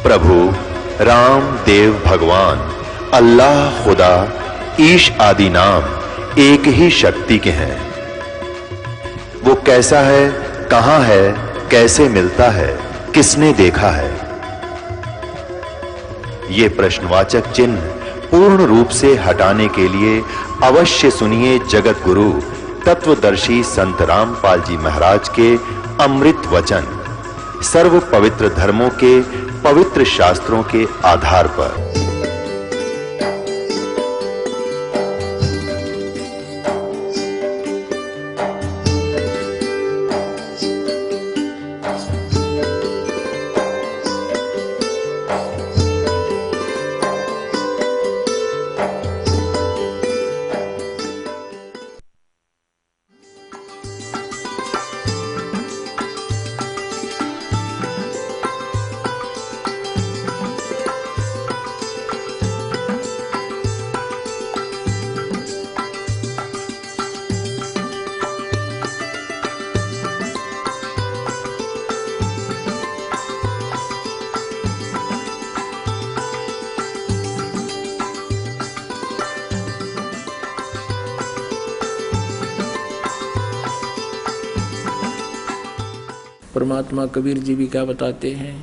प्रभु राम देव भगवान अल्लाह खुदा ईश आदि नाम एक ही शक्ति के हैं। वो कैसा है, कहां है, कैसे मिलता है, किसने देखा है? ये प्रश्नवाचक चिन्ह पूर्ण रूप से हटाने के लिए अवश्य सुनिए जगत गुरु तत्वदर्शी संत रामपाल जी महाराज के अमृत वचन, सर्व पवित्र धर्मों के पवित्र शास्त्रों के आधार पर। परमात्मा कबीर जी भी क्या बताते हैं?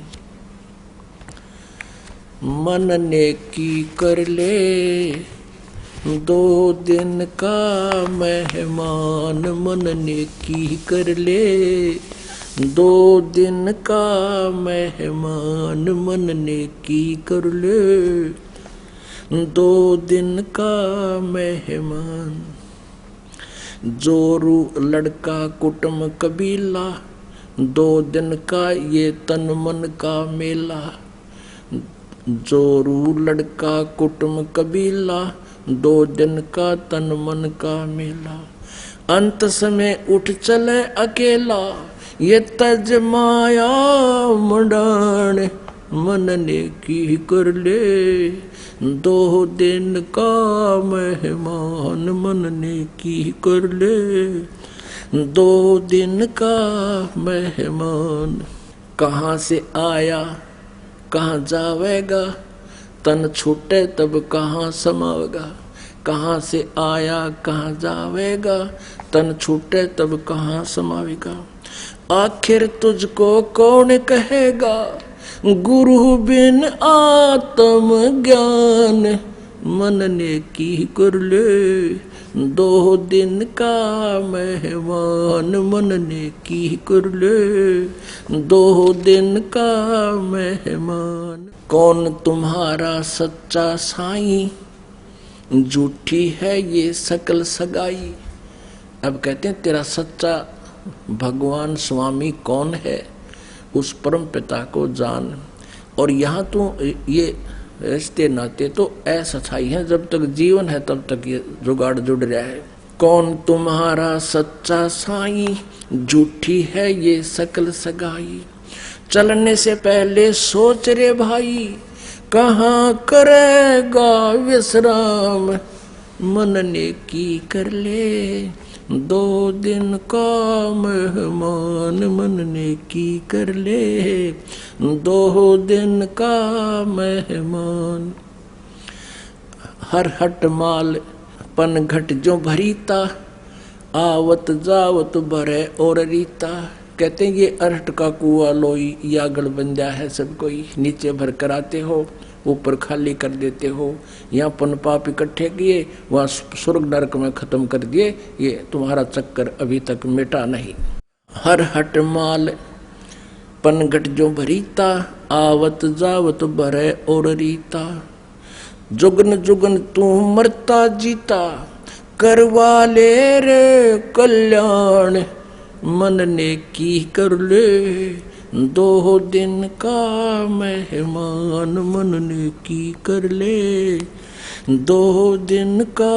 मन नेकी कर ले 2 दिन का मेहमान, मन नेकी कर ले 2 दिन का मेहमान, मन नेकी कर ले 2 दिन का मेहमान। जोरू लड़का कुटुंब कबीला 2 दिन का ये तन मन का मेला। जोरू लड़का कुटुंब कबीला 2 दिन का तन मन का मेला। अंत समय उठ चले अकेला ये तज माया मंडाण, मन नेकी कर ले 2 दिन का मेहमान, मन नेकी कर ले 2 दिन का मेहमान। कहाँ से आया कहाँ जावेगा, तन छूटे तब कहाँ समावेगा। कहाँ से आया कहाँ जावेगा, तन छूटे तब कहाँ समावेगा। आखिर तुझको कौन कहेगा, गुरु बिन आत्म ज्ञान, मन नेकी कर ले 2 दिन का मेहमान, मन नेकी कर ले 2 दिन का मेहमान। कौन तुम्हारा सच्चा साईं, झूठी है ये सकल सगाई। अब कहते हैं तेरा सच्चा भगवान स्वामी कौन है, उस परम पिता को जान। और यहाँ तो ये रिश्ते नाते तो असच्छाई है, जब तक जीवन है तब तक ये जुगाड़ जुड़ रहा है। कौन तुम्हारा सच्चा साईं, झूठी है ये सकल सगाई। चलने से पहले सोच रे भाई, कहाँ करेगा विश्राम, मन नेकी कर ले 2 दिन का मेहमान, मन नेकी कर ले 2 दिन का मेहमान। हर हट माल पन घट जो भरीता, आवत जावत भरे और रीता। कहते हैं ये अरहट का कुआ लोई या गढ़ बन जा है सब कोई। नीचे भर कर आते हो, ऊपर खाली कर देते हो। यहाँ पन पाप इकट्ठे किए, वहाँ स्वर्ग नरक में खत्म कर दिए। ये तुम्हारा चक्कर अभी तक मिटा नहीं। हर हट माल पनघट जो भरीता, आवत जावत भरे और रीता। जुगन जुगन तू मरता जीता, करवा ले रे कल्याण, मन नेकी कर ले 2 दिन का मेहमान, मन नेकी कर ले 2 दिन का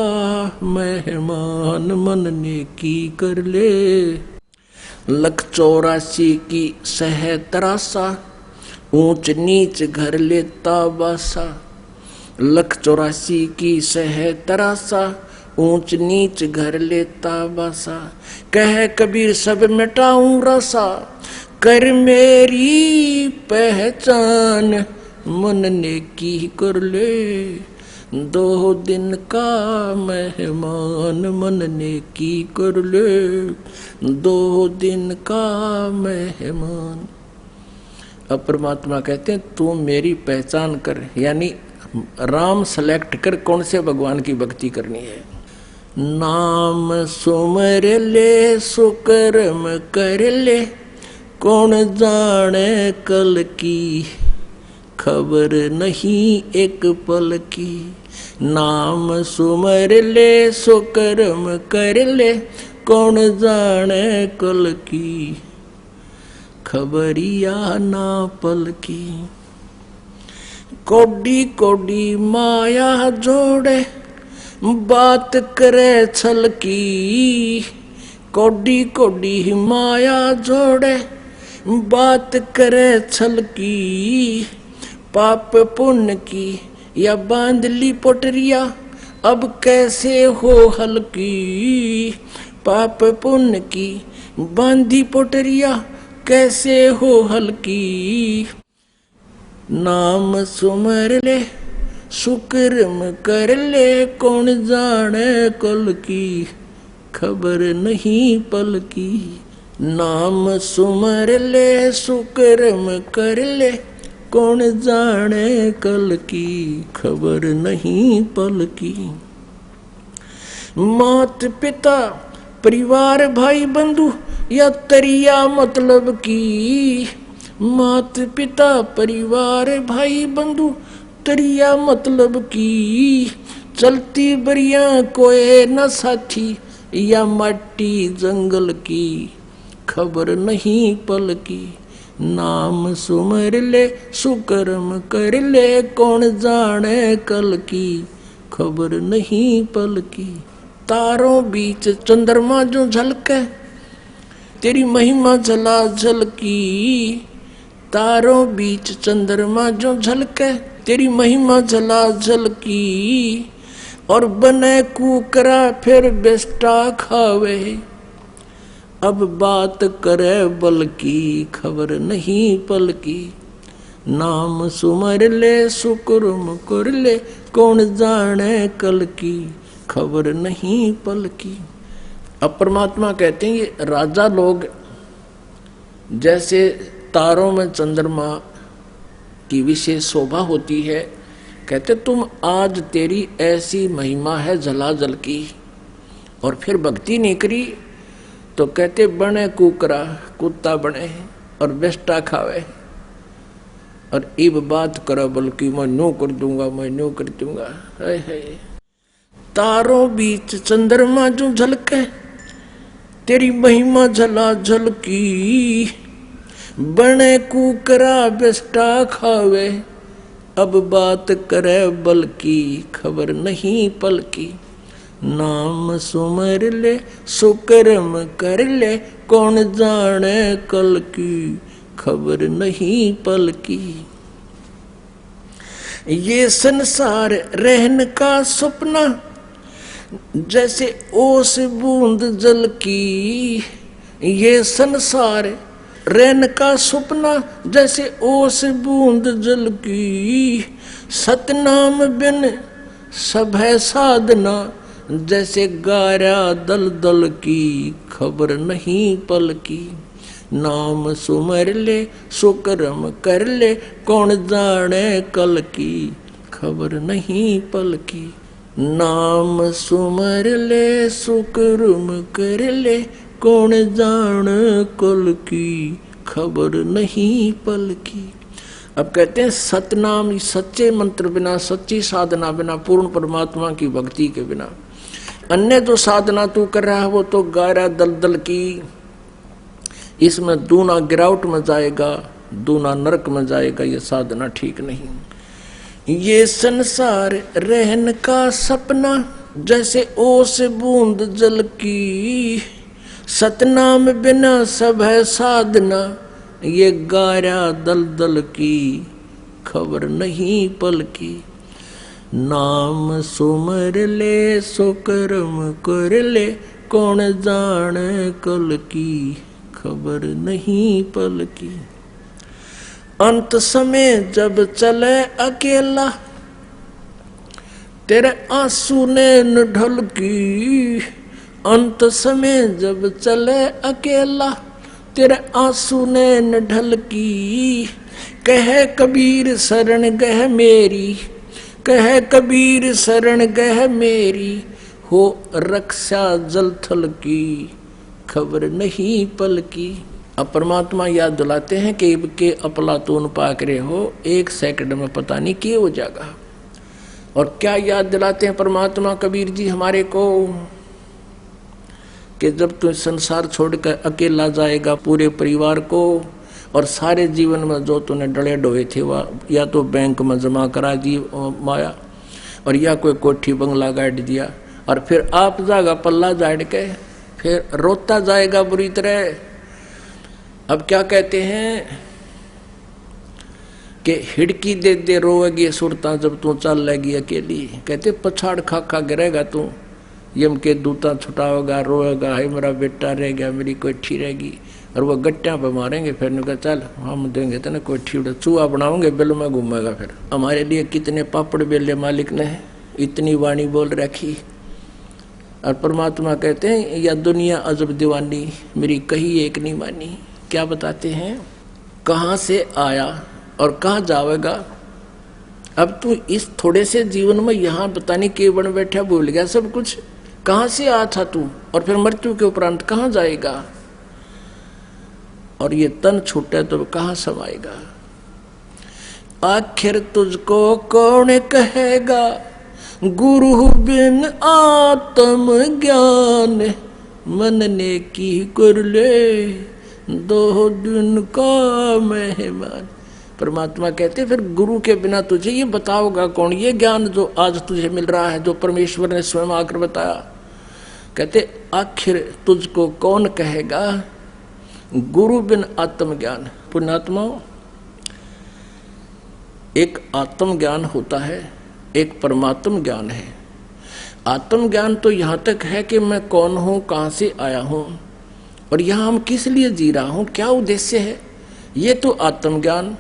मेहमान, मन नेकी कर ले। 184 की सह तरासा, ऊंच नीच घर लेता बासा। 184 की सह तरासा, ऊंच नीच घर लेता बासा। कह कबीर सब मिटाऊं रसा, कर मेरी पहचान, मन नेकी कर ले, 2 दिन का मेहमान मन नेकी कर ले, 2 दिन का मेहमान। अब परमात्मा कहते हैं तू मेरी पहचान कर, यानी राम सेलेक्ट कर कौन से भगवान की भक्ति करनी है। नाम सुमर ले सुकर्म कर ले, कौन जाने कल की, खबर नहीं एक पल की। नाम सुमर ले सुकर्म कर ले, कौन जाने कल की, खबरिया ना पल की। कोडी कोडी माया जोड़े, बात करे छल की, कोडी कोडी माया जोड़े, बात करे छल की। पाप पुण्य की या बांध ली पोटरिया, अब कैसे हो हल्की। पाप पुण्य की बांधी पोटरिया, कैसे हो हल्की। नाम सुमर ले सुकर्म कर ले, कौन जाने कल की, खबर नहीं पल की। नाम सुमर ले सुकर्म कर ले, कौन जाने कल की, खबर नहीं पल की। मात पिता परिवार भाई बंधु या तरिया मतलब की। मात पिता परिवार भाई बंधु तरिया मतलब की। चलती बरिया कोई न साथी या माटी जंगल की, खबर नहीं पल की। नाम सुमर ले सुकर्म कर ले, कौन जाने कल की, खबर नहीं पल की। तारों बीच चंद्रमा जो झलके, तेरी महिमा जला झलकी। तारों बीच चंद्रमा जो झलके, तेरी महिमा जला झलकी। और बने कुकरा फिर बेस्टा खावे, अब बात करे बल की, खबर नहीं पल की। नाम सुमर ले सुकर्म कर ले, कौन जाने कल की, खबर नहीं पल की। अब परमात्मा कहते हैं ये राजा लोग जैसे तारों में चंद्रमा की विशेष शोभा होती है, कहते तुम आज तेरी ऐसी महिमा है जलाजल की, और फिर भक्ति नहीं करी तो कहते बने कुकरा कुत्ता बने और बेस्टा खावे। और इब बात करो बल्कि मैं नो कर दूंगा, मैं नो कर दूंगा। तारों बीच चंद्रमा जो झलके, तेरी महिमा जला झलकी। बने कुकरा बेस्टा खावे, अब बात करे बल की, खबर नहीं पल की। नाम सुमर ले सुकर्म कर ले, कौन जाने कल की, खबर नहीं पल की। ये संसार रहन का सपना, जैसे ओस बूंद जल की। ये संसार रहन का सपना, जैसे ओस बूंद जल की। सतनाम बिन सब है साधना, जैसे गारा दल दल की, खबर नहीं पल की। नाम सुमर ले सुकर्म कर ले, कौन जाने कल की, खबर नहीं पल की। नाम सुमर ले सुकर्म कर ले, कौन जाने कल की, खबर नहीं पल की। अब कहते हैं सतनाम, सच्चे मंत्र बिना, सच्ची साधना बिना, पूर्ण परमात्मा की भक्ति के बिना, अन्य जो साधना तू कर रहा है वो तो गारा दलदल की, इसमें दूना गिरावट में जाएगा, दूना नरक में जाएगा, ये साधना ठीक नहीं। ये संसार रहन का सपना, जैसे ओस बूंद जल की। सतनाम बिना सब है साधना, ये गारा दलदल की, खबर नहीं पल की। नाम सुमर ले सुकर्म कर ले, कौन जाने कल की, खबर नहीं पल की। अंत समय जब चले अकेला, तेरे आंसू ने न ढलकी। अंत समय जब चले अकेला, तेरे आंसू ने न ढलकी। कहे कबीर शरण गह मेरी, कहे कबीर शरण गह मेरी। हो रक्षा जल थल की, खबर नहीं पल की। अब परमात्मा याद दिलाते हैं कि के अपलातून पाक रहे हो, 1 सेकंड में पता नहीं क्या हो जाएगा। और क्या याद दिलाते हैं परमात्मा कबीर जी हमारे को, कि जब तू संसार छोड़कर अकेला जाएगा पूरे परिवार को, और सारे जीवन में जो तूने डले डोए थे वह या तो बैंक में जमा करा दी माया, और या कोई कोठी बंगला गाड़ दिया, और फिर आप जाएगा पल्ला झाड़ के, फिर रोता जाएगा बुरी तरह। अब क्या कहते हैं कि हिड़की दे दे रोएगी सुरता जब तू चल लेगी अकेली। कहते पछाड़ खा खा गिरेगा तू, यम के दूता छुटाओगा, रोएगा, है मेरा बेटा रह गया, मेरी कोठी रहेगी। और वो गट्टियां पे मारेंगे, फिर उनका चल हम देंगे तो ना कोठी, चूहा बनाओगे बिल में घूमेगा। फिर हमारे लिए कितने पापड़ बेले मालिक ने इतनी वाणी बोल रखी। और परमात्मा कहते हैं या दुनिया अजब दीवानी, मेरी कही एक नहीं मानी। क्या बताते हैं, कहाँ से आया और कहाँ जाएगा। अब तू इस थोड़े से जीवन में यहाँ पता नहीं के बन बैठा, भूल गया सब कुछ। कहाँ से आया था तू, और फिर मृत्यु के उपरांत कहाँ जाएगा। और ये तन छूटे तो कहाँ समाएगा। आखिर तुझको कौन कहेगा, गुरु बिन आत्म ज्ञान। मन ने की कर ले 2 दिन का मेहमान। परमात्मा कहते फिर गुरु के बिना तुझे ये बताओगा कौन, ये ज्ञान जो आज तुझे मिल रहा है, जो परमेश्वर ने स्वयं आकर बताया। कहते आखिर तुझको कौन कहेगा, गुरु बिन आत्म ज्ञान। पुण्यात्माओं, एक आत्म ज्ञान होता है, एक परमात्म ज्ञान है। आत्म ज्ञान तो यहाँ तक है कि मैं कौन हूँ, कहाँ से आया हूँ, और यहाँ हम किस लिए जी रहा हूँ, क्या उद्देश्य है, ये तो आत्म ज्ञान।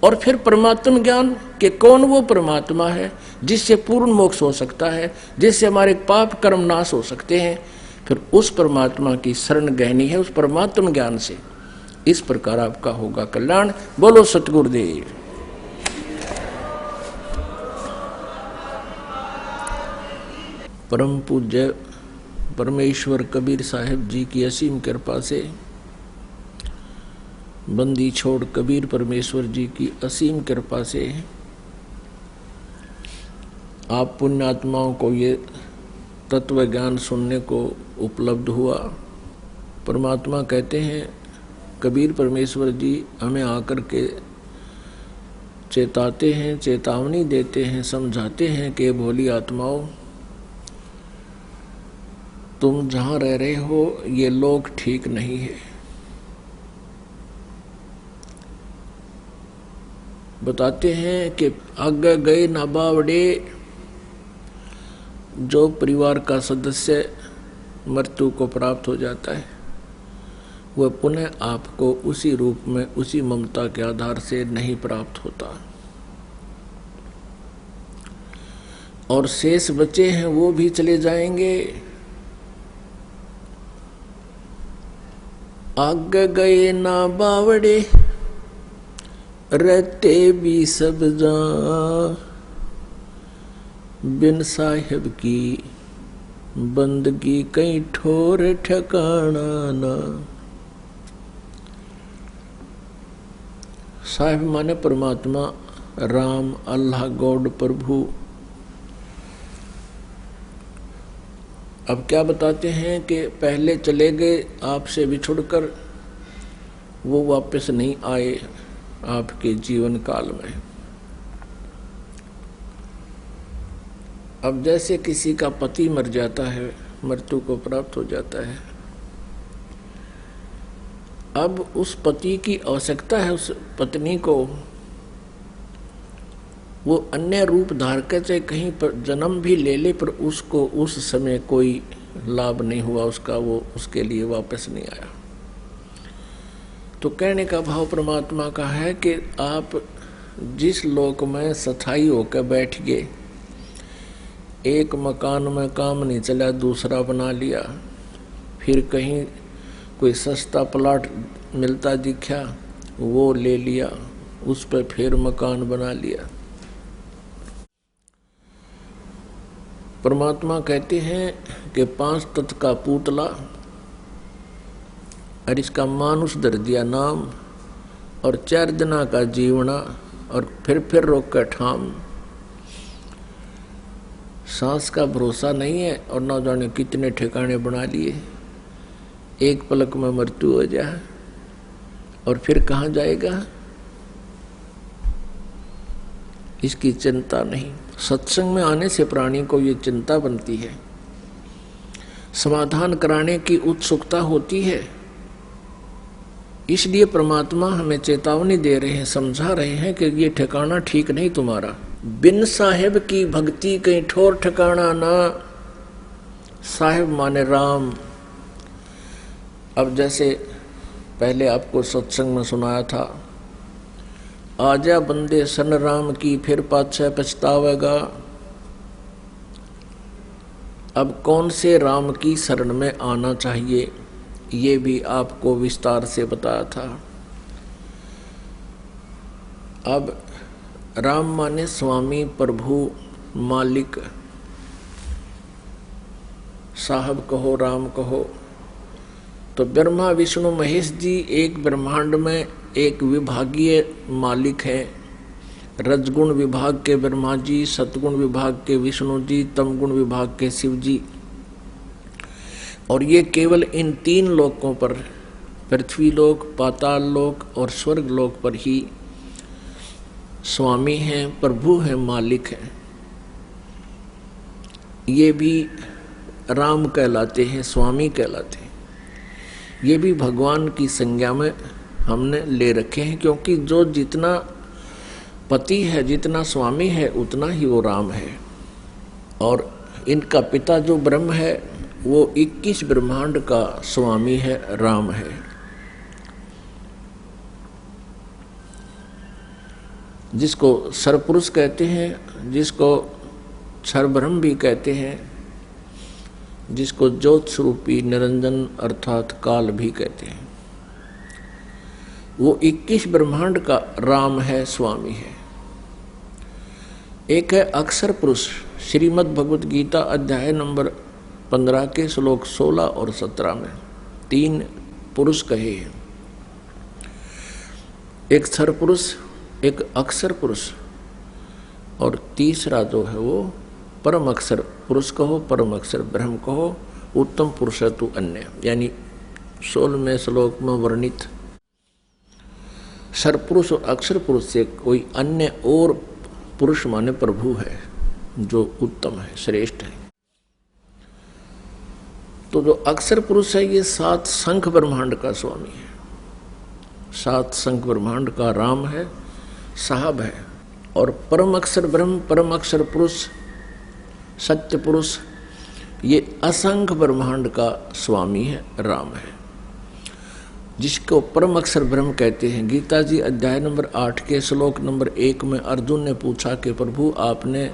और फिर परमात्म ज्ञान कि कौन वो परमात्मा है जिससे पूर्ण मोक्ष हो सकता है, जिससे हमारे पाप कर्म नाश हो सकते हैं। फिर उस परमात्मा की शरण गहनी है, उस परमात्म ज्ञान से। इस प्रकार आपका होगा कल्याण। बोलो सतगुरुदेव। परम पूज्य परमेश्वर कबीर साहिब जी की असीम कृपा से, बंदी छोड़ कबीर परमेश्वर जी की असीम कृपा से आप पुण्यात्माओं को ये तत्व ज्ञान सुनने को उपलब्ध हुआ। परमात्मा कहते हैं, कबीर परमेश्वर जी हमें आकर के चेताते हैं, चेतावनी देते हैं, समझाते हैं कि भोली आत्माओं, तुम जहाँ रह रहे हो ये लोग ठीक नहीं है। बताते हैं कि आगे गए ना बावड़े, जो परिवार का सदस्य मृत्यु को प्राप्त हो जाता है वह पुनः आपको उसी रूप में, उसी ममता के आधार से नहीं प्राप्त होता। और शेष बचे हैं वो भी चले जाएंगे। आगे गए ना बावड़े, रहते भी सब जहाँ। बिन साहिब की बंदगी कहीं ठोर ठिकाना ना। साहिब माने परमात्मा, राम, अल्लाह, गॉड, प्रभु। अब क्या बताते हैं कि पहले चले गए आपसे बिछुड़कर, वो वापस नहीं आए आपके जीवन काल में। अब जैसे किसी का पति मर जाता है, मृत्यु को प्राप्त हो जाता है, अब उस पति की आवश्यकता है उस पत्नी को, वो अन्य रूप धार कर चाहे कहीं पर जन्म भी ले ले, पर उसको उस समय कोई लाभ नहीं हुआ उसका, वो उसके लिए वापस नहीं आया। तो कहने का भाव परमात्मा का है कि आप जिस लोक में स्थायी होकर बैठ गए, एक मकान में काम नहीं चला दूसरा बना लिया, फिर कहीं कोई सस्ता प्लॉट मिलता दिखा वो ले लिया, उस पर फिर मकान बना लिया। परमात्मा कहते हैं कि 5 तत्व का पुतला और इसका मानुष धर दिया नाम, और 4 दिना का जीवना और फिर रोक कर ठाम। सांस का भरोसा नहीं है और ना जाने कितने ठिकाने बना लिए, एक पलक में मृत्यु हो जाए और फिर कहाँ जाएगा, इसकी चिंता नहीं। सत्संग में आने से प्राणी को ये चिंता बनती है, समाधान कराने की उत्सुकता होती है। इसलिए परमात्मा हमें चेतावनी दे रहे हैं, समझा रहे हैं कि ये ठिकाना ठीक नहीं तुम्हारा। बिन साहेब की भक्ति कहीं ठोर ठिकाना ना, साहेब माने राम। अब जैसे पहले आपको सत्संग में सुनाया था, आजा बंदे सन राम की फिर पाछे पछतावेगा। अब कौन से राम की शरण में आना चाहिए ये भी आपको विस्तार से बताया था। अब राम माने स्वामी, प्रभु, मालिक, साहब कहो, राम कहो। तो ब्रह्मा विष्णु महेश जी एक ब्रह्मांड में एक विभागीय मालिक हैं। रजगुण विभाग के ब्रह्मा जी, सतगुण विभाग के विष्णु जी, तमगुण विभाग के शिव जी। और ये केवल इन 3 लोकों पर, पृथ्वी लोक, पाताल लोक और स्वर्ग लोक पर ही स्वामी हैं, प्रभु हैं, मालिक हैं। ये भी राम कहलाते हैं, स्वामी कहलाते हैं। ये भी भगवान की संज्ञा में हमने ले रखे हैं, क्योंकि जो जितना पति है, जितना स्वामी है, उतना ही वो राम है। और इनका पिता जो ब्रह्म है वो 21 ब्रह्मांड का स्वामी है, राम है। जिसको सरपुरुष कहते हैं, जिसको सरब्रह्म भी कहते हैं, जिसको ज्योत स्वरूपी निरंजन अर्थात काल भी कहते हैं, वो 21 ब्रह्मांड का राम है, स्वामी है। एक है अक्षर पुरुष, श्रीमद् भगवत गीता अध्याय नंबर 15 के श्लोक 16 और 17 में 3 पुरुष कहे हैं। एक क्षर पुरुष, एक अक्षर पुरुष, और तीसरा जो है वो परम अक्षर पुरुष कहो, परम अक्षर ब्रह्म कहो, उत्तम पुरुष है तू अन्य। यानी 16वें श्लोक में वर्णित सरपुरुष और अक्षर पुरुष से कोई अन्य और पुरुष माने प्रभु है जो उत्तम है, श्रेष्ठ है। तो जो अक्षर पुरुष है ये 7 शंख ब्रह्मांड का स्वामी है, 7 शंख ब्रह्मांड का राम है, साहब है। और परम अक्षर ब्रह्म, परम अक्षर पुरुष, सत्य पुरुष, ये असंख्य ब्रह्मांड का स्वामी है, राम है, जिसको परम अक्षर ब्रह्म कहते हैं। गीता जी अध्याय नंबर 8 के श्लोक नंबर 1 में अर्जुन ने पूछा कि प्रभु आपने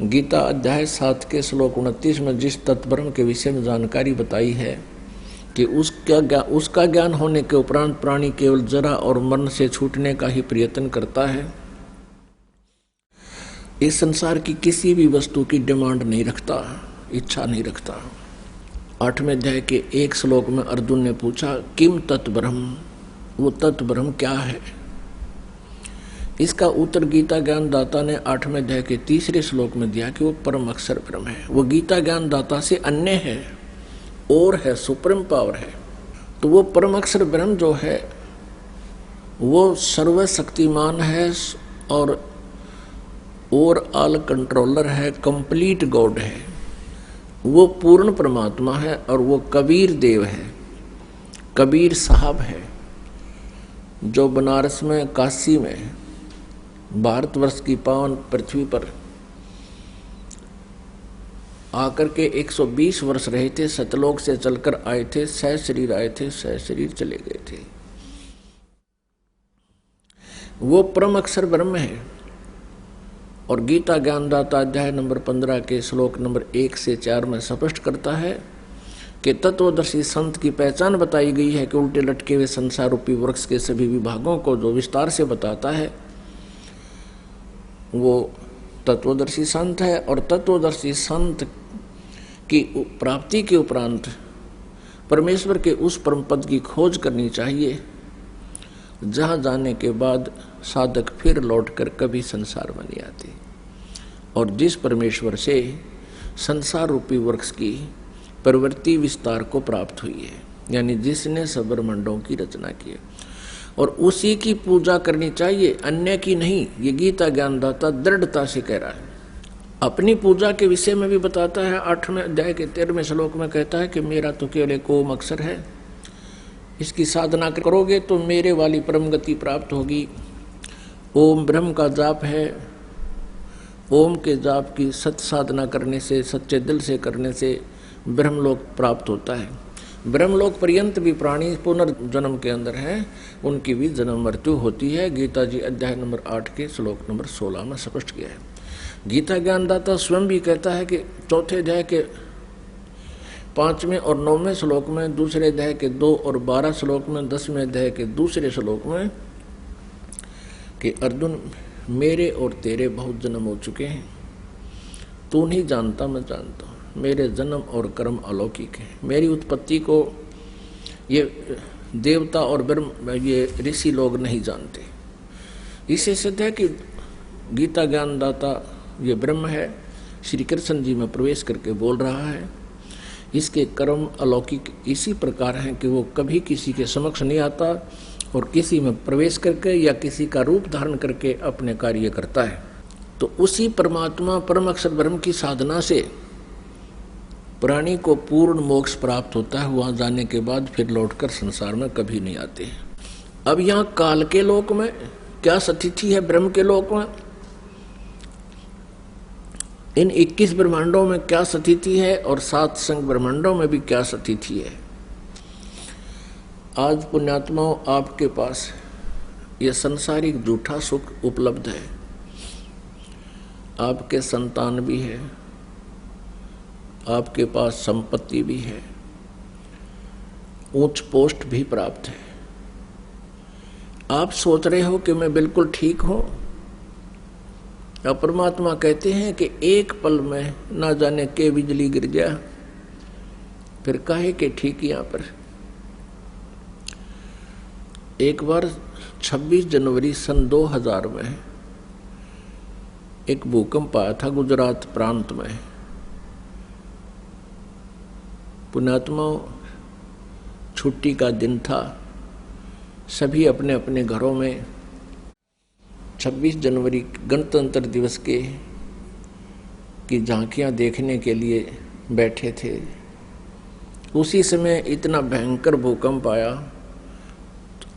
गीता अध्याय 7 के श्लोक 29 में जिस तत्ब्रह्म के विषय में जानकारी बताई है कि उसका ज्ञान होने के उपरांत प्राणी केवल जरा और मरण से छूटने का ही प्रयत्न करता है, इस संसार की किसी भी वस्तु की डिमांड नहीं रखता, इच्छा नहीं रखता। 8वें अध्याय के 1 श्लोक में अर्जुन ने पूछा किम तत्ब्रह्म, वो तत्ब्रह्म क्या है। इसका उत्तर गीता ज्ञान दाता ने 8वें अध्याय के 3 श्लोक में दिया कि वो परम अक्षर ब्रह्म है। वो गीता ज्ञान दाता से अन्य है और है, सुप्रीम पावर है। तो वो परम अक्षर ब्रह्म जो है वो सर्वशक्तिमान है और ऑल कंट्रोलर है, कंप्लीट गॉड है। वो पूर्ण परमात्मा है और वो कबीर देव है, कबीर साहब है, जो बनारस में, काशी में, भारतवर्ष की पावन पृथ्वी पर आकर के 120 वर्ष रहे थे, सतलोक से चलकर आए थे, सह शरीर आए थे, सह शरीर चले गए थे। वो परम अक्षर ब्रह्म है। और गीता ज्ञानदाता अध्याय नंबर 15 के श्लोक नंबर 1 से 4 में स्पष्ट करता है कि तत्वदर्शी संत की पहचान बताई गई है कि उल्टे लटके हुए संसार रूपी वृक्ष के सभी विभागों को जो विस्तार से बताता है वो तत्वदर्शी संत है। और तत्वदर्शी संत की प्राप्ति के उपरांत परमेश्वर के उस परम पद की खोज करनी चाहिए जहाँ जाने के बाद साधक फिर लौटकर कभी संसार में नहीं आते। और जिस परमेश्वर से संसार रूपी वृक्ष की प्रवृत्ति विस्तार को प्राप्त हुई है, यानी जिसने सब ब्रह्मांडों की रचना की है, और उसी की पूजा करनी चाहिए, अन्य की नहीं। ये गीता ज्ञानदाता दृढ़ता से कह रहा है। अपनी पूजा के विषय में भी बताता है। 8वें अध्याय के 13वें श्लोक में कहता है कि मेरा तो केवल एक ओम अक्षर है, इसकी साधना करोगे तो मेरे वाली परम गति प्राप्त होगी। ओम ब्रह्म का जाप है। ओम के जाप की सत साधना करने से, सच्चे दिल से करने से ब्रह्मलोक प्राप्त होता है। ब्रह्मलोक पर्यंत भी प्राणी पुनर्जन्म के अंदर हैं, उनकी भी जन्म मृत्यु होती है। गीता जी अध्याय नंबर 8 के श्लोक नंबर 16 में स्पष्ट किया है। गीता ज्ञानदाता स्वयं भी कहता है कि 4थे अध्याय के 5वें और 9वें श्लोक में, दूसरे अध्याय के 2 और 12 श्लोक में, 10वें अध्याय के दूसरे श्लोक में कि अर्जुन मेरे और तेरे बहुत जन्म हो चुके हैं, तू नहीं जानता मैं जानता हूँ। मेरे जन्म और कर्म अलौकिक है। मेरी उत्पत्ति को ये देवता और ब्रह्म ये ऋषि लोग नहीं जानते। इससे सिद्ध है कि गीता ज्ञानदाता ये ब्रह्म है, श्री कृष्ण जी में प्रवेश करके बोल रहा है। इसके कर्म अलौकिक इसी प्रकार हैं कि वो कभी किसी के समक्ष नहीं आता और किसी में प्रवेश करके या किसी का रूप धारण करके अपने कार्य करता है। तो उसी परमात्मा परम अक्षर ब्रह्म की साधना से प्राणी को पूर्ण मोक्ष प्राप्त होता है। वहां जाने के बाद फिर लौटकर संसार में कभी नहीं आते। अब यहाँ काल के लोक में क्या स्थिति है, ब्रह्म के लोक में इन 21 ब्रह्मांडों में क्या स्थिति है और 7 संग ब्रह्मांडों में भी क्या स्थिति है। आज पुण्यात्माओं आपके पास ये संसारिक झूठा सुख उपलब्ध है। आपके संतान भी है, आपके पास संपत्ति भी है, उच्च पोस्ट भी प्राप्त है। आप सोच रहे हो कि मैं बिल्कुल ठीक हूं। अब परमात्मा कहते हैं कि एक पल में ना जाने के बिजली गिर जाए, फिर काहे के ठीक। यहां पर एक बार 26 जनवरी सन 2000 में एक भूकंप आया था गुजरात प्रांत में। पुण्यात्माओं छुट्टी का दिन था, सभी अपने अपने घरों में 26 जनवरी गणतंत्र दिवस की झांकियां देखने के लिए बैठे थे। उसी समय इतना भयंकर भूकंप आया।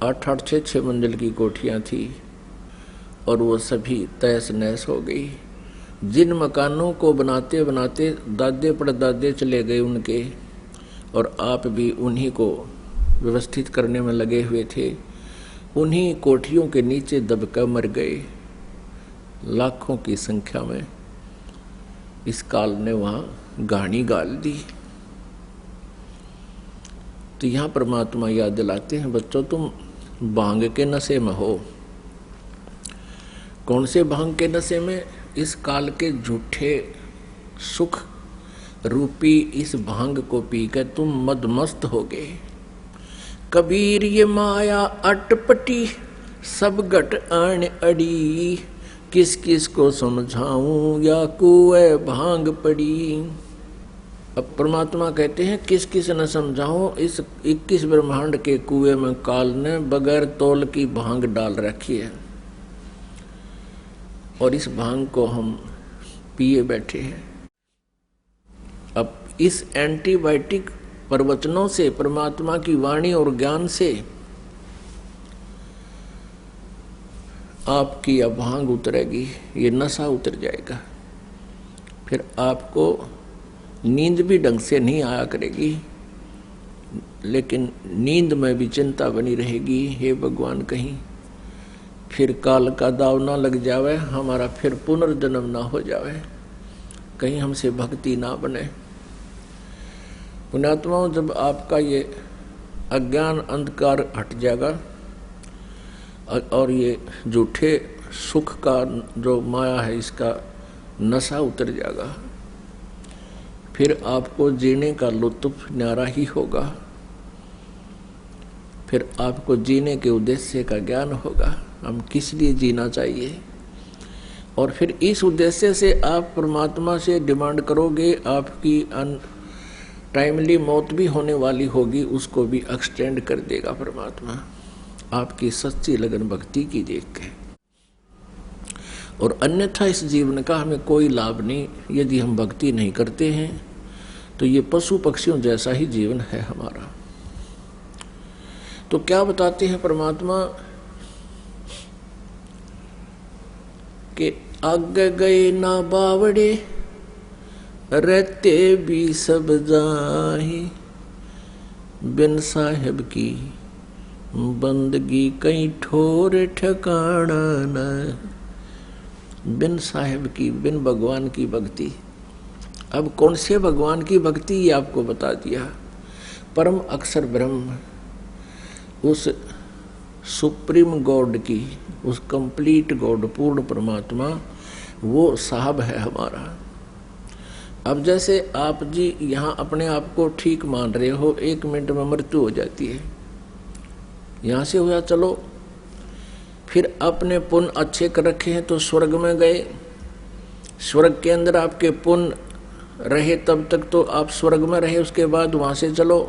8-8, 6-6 मंजिल की कोठियां थी और वो सभी तहस नहस हो गई। जिन मकानों को बनाते बनाते दादे परदादे चले गए उनके, और आप भी उन्हीं को व्यवस्थित करने में लगे हुए थे, उन्हीं कोठियों के नीचे दबकर मर गए लाखों की संख्या में। इस काल ने वहां गाड़ी गाल दी। तो यहां परमात्मा याद दिलाते हैं, बच्चों तुम भांग के नशे में हो। कौन से भांग के नशे में? इस काल के झूठे सुख रूपी इस भांग को पीकर तुम मदमस्त हो गए। कबीर ये माया अटपटी सब घट आन अड़ी, किस किस को समझाऊं या कुएं भांग पड़ी। अब परमात्मा कहते हैं किस किस न समझाऊं, इस 21 ब्रह्मांड के कुएं में काल ने बगैर तौल की भांग डाल रखी है और इस भांग को हम पिए बैठे हैं। अब इस एंटीबायोटिक प्रवचनों से, परमात्मा की वाणी और ज्ञान से आपकी अब भांग उतरेगी, ये नशा उतर जाएगा। फिर आपको नींद भी ढंग से नहीं आया करेगी, लेकिन नींद में भी चिंता बनी रहेगी, हे भगवान कहीं फिर काल का दाव ना लग जावे, हमारा फिर पुनर्जन्म ना हो जावे, कहीं हमसे भक्ति ना बने। पुण्यात्माओं, जब आपका ये अज्ञान अंधकार हट जाएगा और ये झूठे सुख का जो माया है इसका नशा उतर जाएगा, फिर आपको जीने का लुत्फ न्यारा ही होगा। फिर आपको जीने के उद्देश्य का ज्ञान होगा, हम किस लिए जीना चाहिए। और फिर इस उद्देश्य से आप परमात्मा से डिमांड करोगे, आपकी टाइमली मौत भी होने वाली होगी, उसको भी एक्सटेंड कर देगा परमात्मा, आपकी सच्ची लगन भक्ति की देख के। और अन्यथा इस जीवन का हमें कोई लाभ नहीं। यदि हम भक्ति नहीं करते हैं तो ये पशु पक्षियों जैसा ही जीवन है हमारा। तो क्या बताते हैं परमात्मा कि आगे गए ना बावड़े, रहते भी सब जाही, बिन साहेब की बंदगी कहीं ठोर ठिकाना न। बिन साहेब की, बिन भगवान की भक्ति। अब कौन से भगवान की भक्ति, ये आपको बता दिया। परम अक्षर ब्रह्म, उस सुप्रीम गॉड की, उस कंप्लीट गॉड, पूर्ण परमात्मा, वो साहब है हमारा। अब जैसे आप जी यहाँ अपने आप को ठीक मान रहे हो, 1 मिनट में मृत्यु हो जाती है, यहाँ से हुआ चलो, फिर अपने पुण्य अच्छे कर रखे हैं तो स्वर्ग में गए, स्वर्ग के अंदर आपके पुण्य रहे तब तक तो आप स्वर्ग में रहे, उसके बाद वहाँ से चलो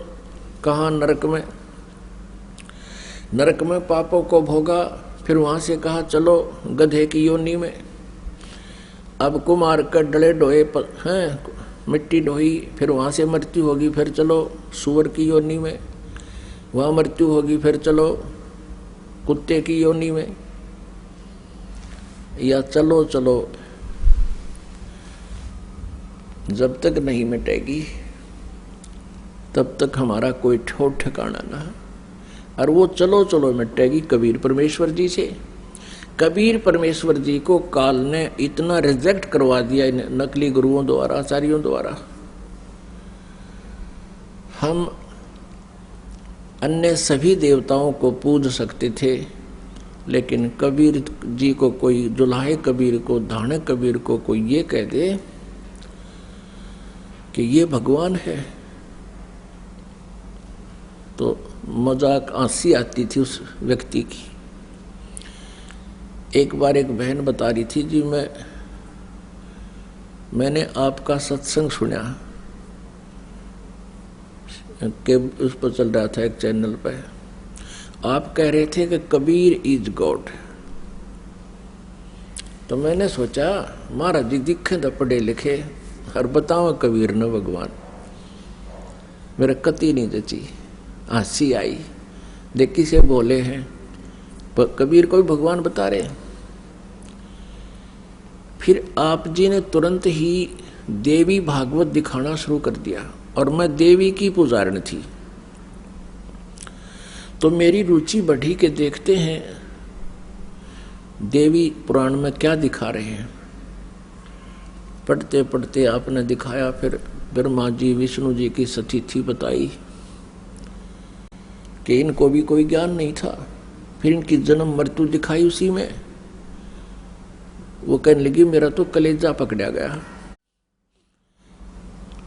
कहाँ, नरक में। नरक में पापों को भोगा, फिर वहाँ से कहा चलो गधे की योनि में। अब कुमार कर डले ढोए हैं, मिट्टी ढोई, फिर वहाँ से मृत्यु होगी, फिर चलो सूअर की योनि में, वहाँ मृत्यु होगी, फिर चलो कुत्ते की योनि में। या चलो चलो जब तक नहीं मिटेगी तब तक हमारा कोई ठोर ठिकाना ना। और वो चलो चलो मिटेगी कबीर परमेश्वर जी से। कबीर परमेश्वर जी को काल ने इतना रिजेक्ट करवा दिया नकली गुरुओं द्वारा, आचार्यों द्वारा। हम अन्य सभी देवताओं को पूज सकते थे, लेकिन कबीर जी को कोई, दुल्हाए कबीर को, धाने कबीर को कोई ये कह दे कि ये भगवान है, तो मजाक हंसी आती थी उस व्यक्ति की। एक बार एक बहन बता रही थी, जी मैंने आपका सत्संग सुना कि उस पर चल रहा था एक चैनल पे, आप कह रहे थे कि कबीर इज गॉड। तो मैंने सोचा महाराज जी दिखे तो पढ़े लिखे और बताओ कबीर न भगवान, मेरा कति नहीं जची, हंसी आई। देखी से बोले हैं पर कबीर को भी भगवान बता रहे। फिर आप जी ने तुरंत ही देवी भागवत दिखाना शुरू कर दिया, और मैं देवी की पुजारन थी, तो मेरी रुचि बढ़ी के देखते हैं देवी पुराण में क्या दिखा रहे हैं। पढ़ते पढ़ते आपने दिखाया, फिर ब्रह्मा जी विष्णु जी की सतीथि बताई कि इनको भी कोई ज्ञान नहीं था। फिर इनकी जन्म मृत्यु दिखाई उसी में। वो कहने लगी मेरा तो कलेजा पकड़ा गया।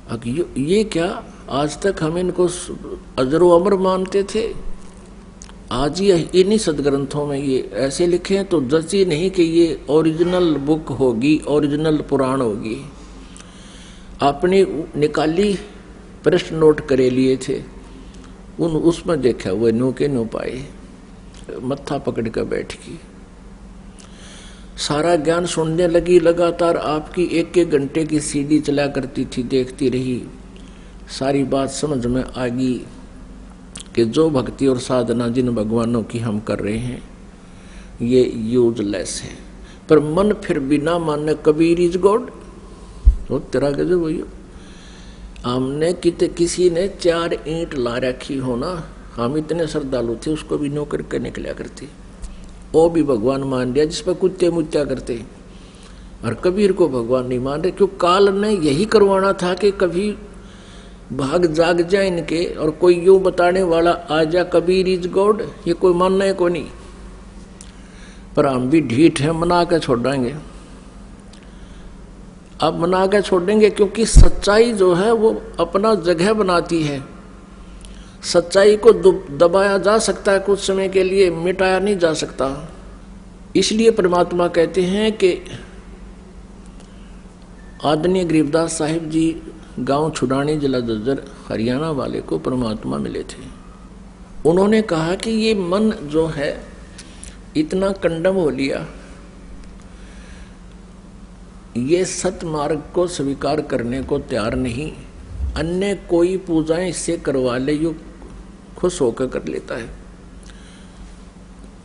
अब ये क्या, आज तक हम इनको अजरो अमर मानते थे, आज ही इन्हीं सदग्रंथों में ये ऐसे लिखे हैं, तो जची नहीं कि ये ओरिजिनल बुक होगी, ओरिजिनल पुराण होगी। आपने निकाली, प्रश्न नोट करे लिए थे, उसमें देखा वो न्यू के न्यू पाए, मत्था पकड़ कर बैठ गई, सारा ज्ञान सुनने लगी। लगातार आपकी 1-1 घंटे की सीडी चला करती थी, देखती रही, सारी बात समझ में आ गई कि जो भक्ति और साधना जिन भगवानों की हम कर रहे हैं ये यूजलेस है। पर मन फिर भी ना माने कबीर इज गॉड, तो तेरा गजब वही। हमने किसी ने 4 ईंट ला रखी हो ना, हम इतने श्रद्धालु थे, उसको भी नौकर के निकला करते। वो भी भगवान मान लिया, जिस पर कुत्ते मुत्या करते। और कबीर को भगवान नहीं मान रहे, क्यों? काल ने यही करवाना था कि कभी भाग जाग जाए इनके, और कोई यूं बताने वाला आ जा कबीर इज गॉड, ये कोई मानना है कोई नहीं। पर हम भी ढीठ है, मना के छोड़ेंगे। अब मना के छोड़ेंगे, क्योंकि सच्चाई जो है वो अपना जगह बनाती है। सच्चाई को दबाया जा सकता है कुछ समय के लिए, मिटाया नहीं जा सकता। इसलिए परमात्मा कहते हैं कि आदरणीय गरीबदास साहिब जी गांव छुड़ानी, जिला जज्जर, हरियाणा वाले को परमात्मा मिले थे। उन्होंने कहा कि ये मन जो है इतना कंडम हो लिया, ये सत मार्ग को स्वीकार करने को तैयार नहीं, अन्य कोई पूजाएं इससे करवा ले, यो खुश होकर कर लेता है।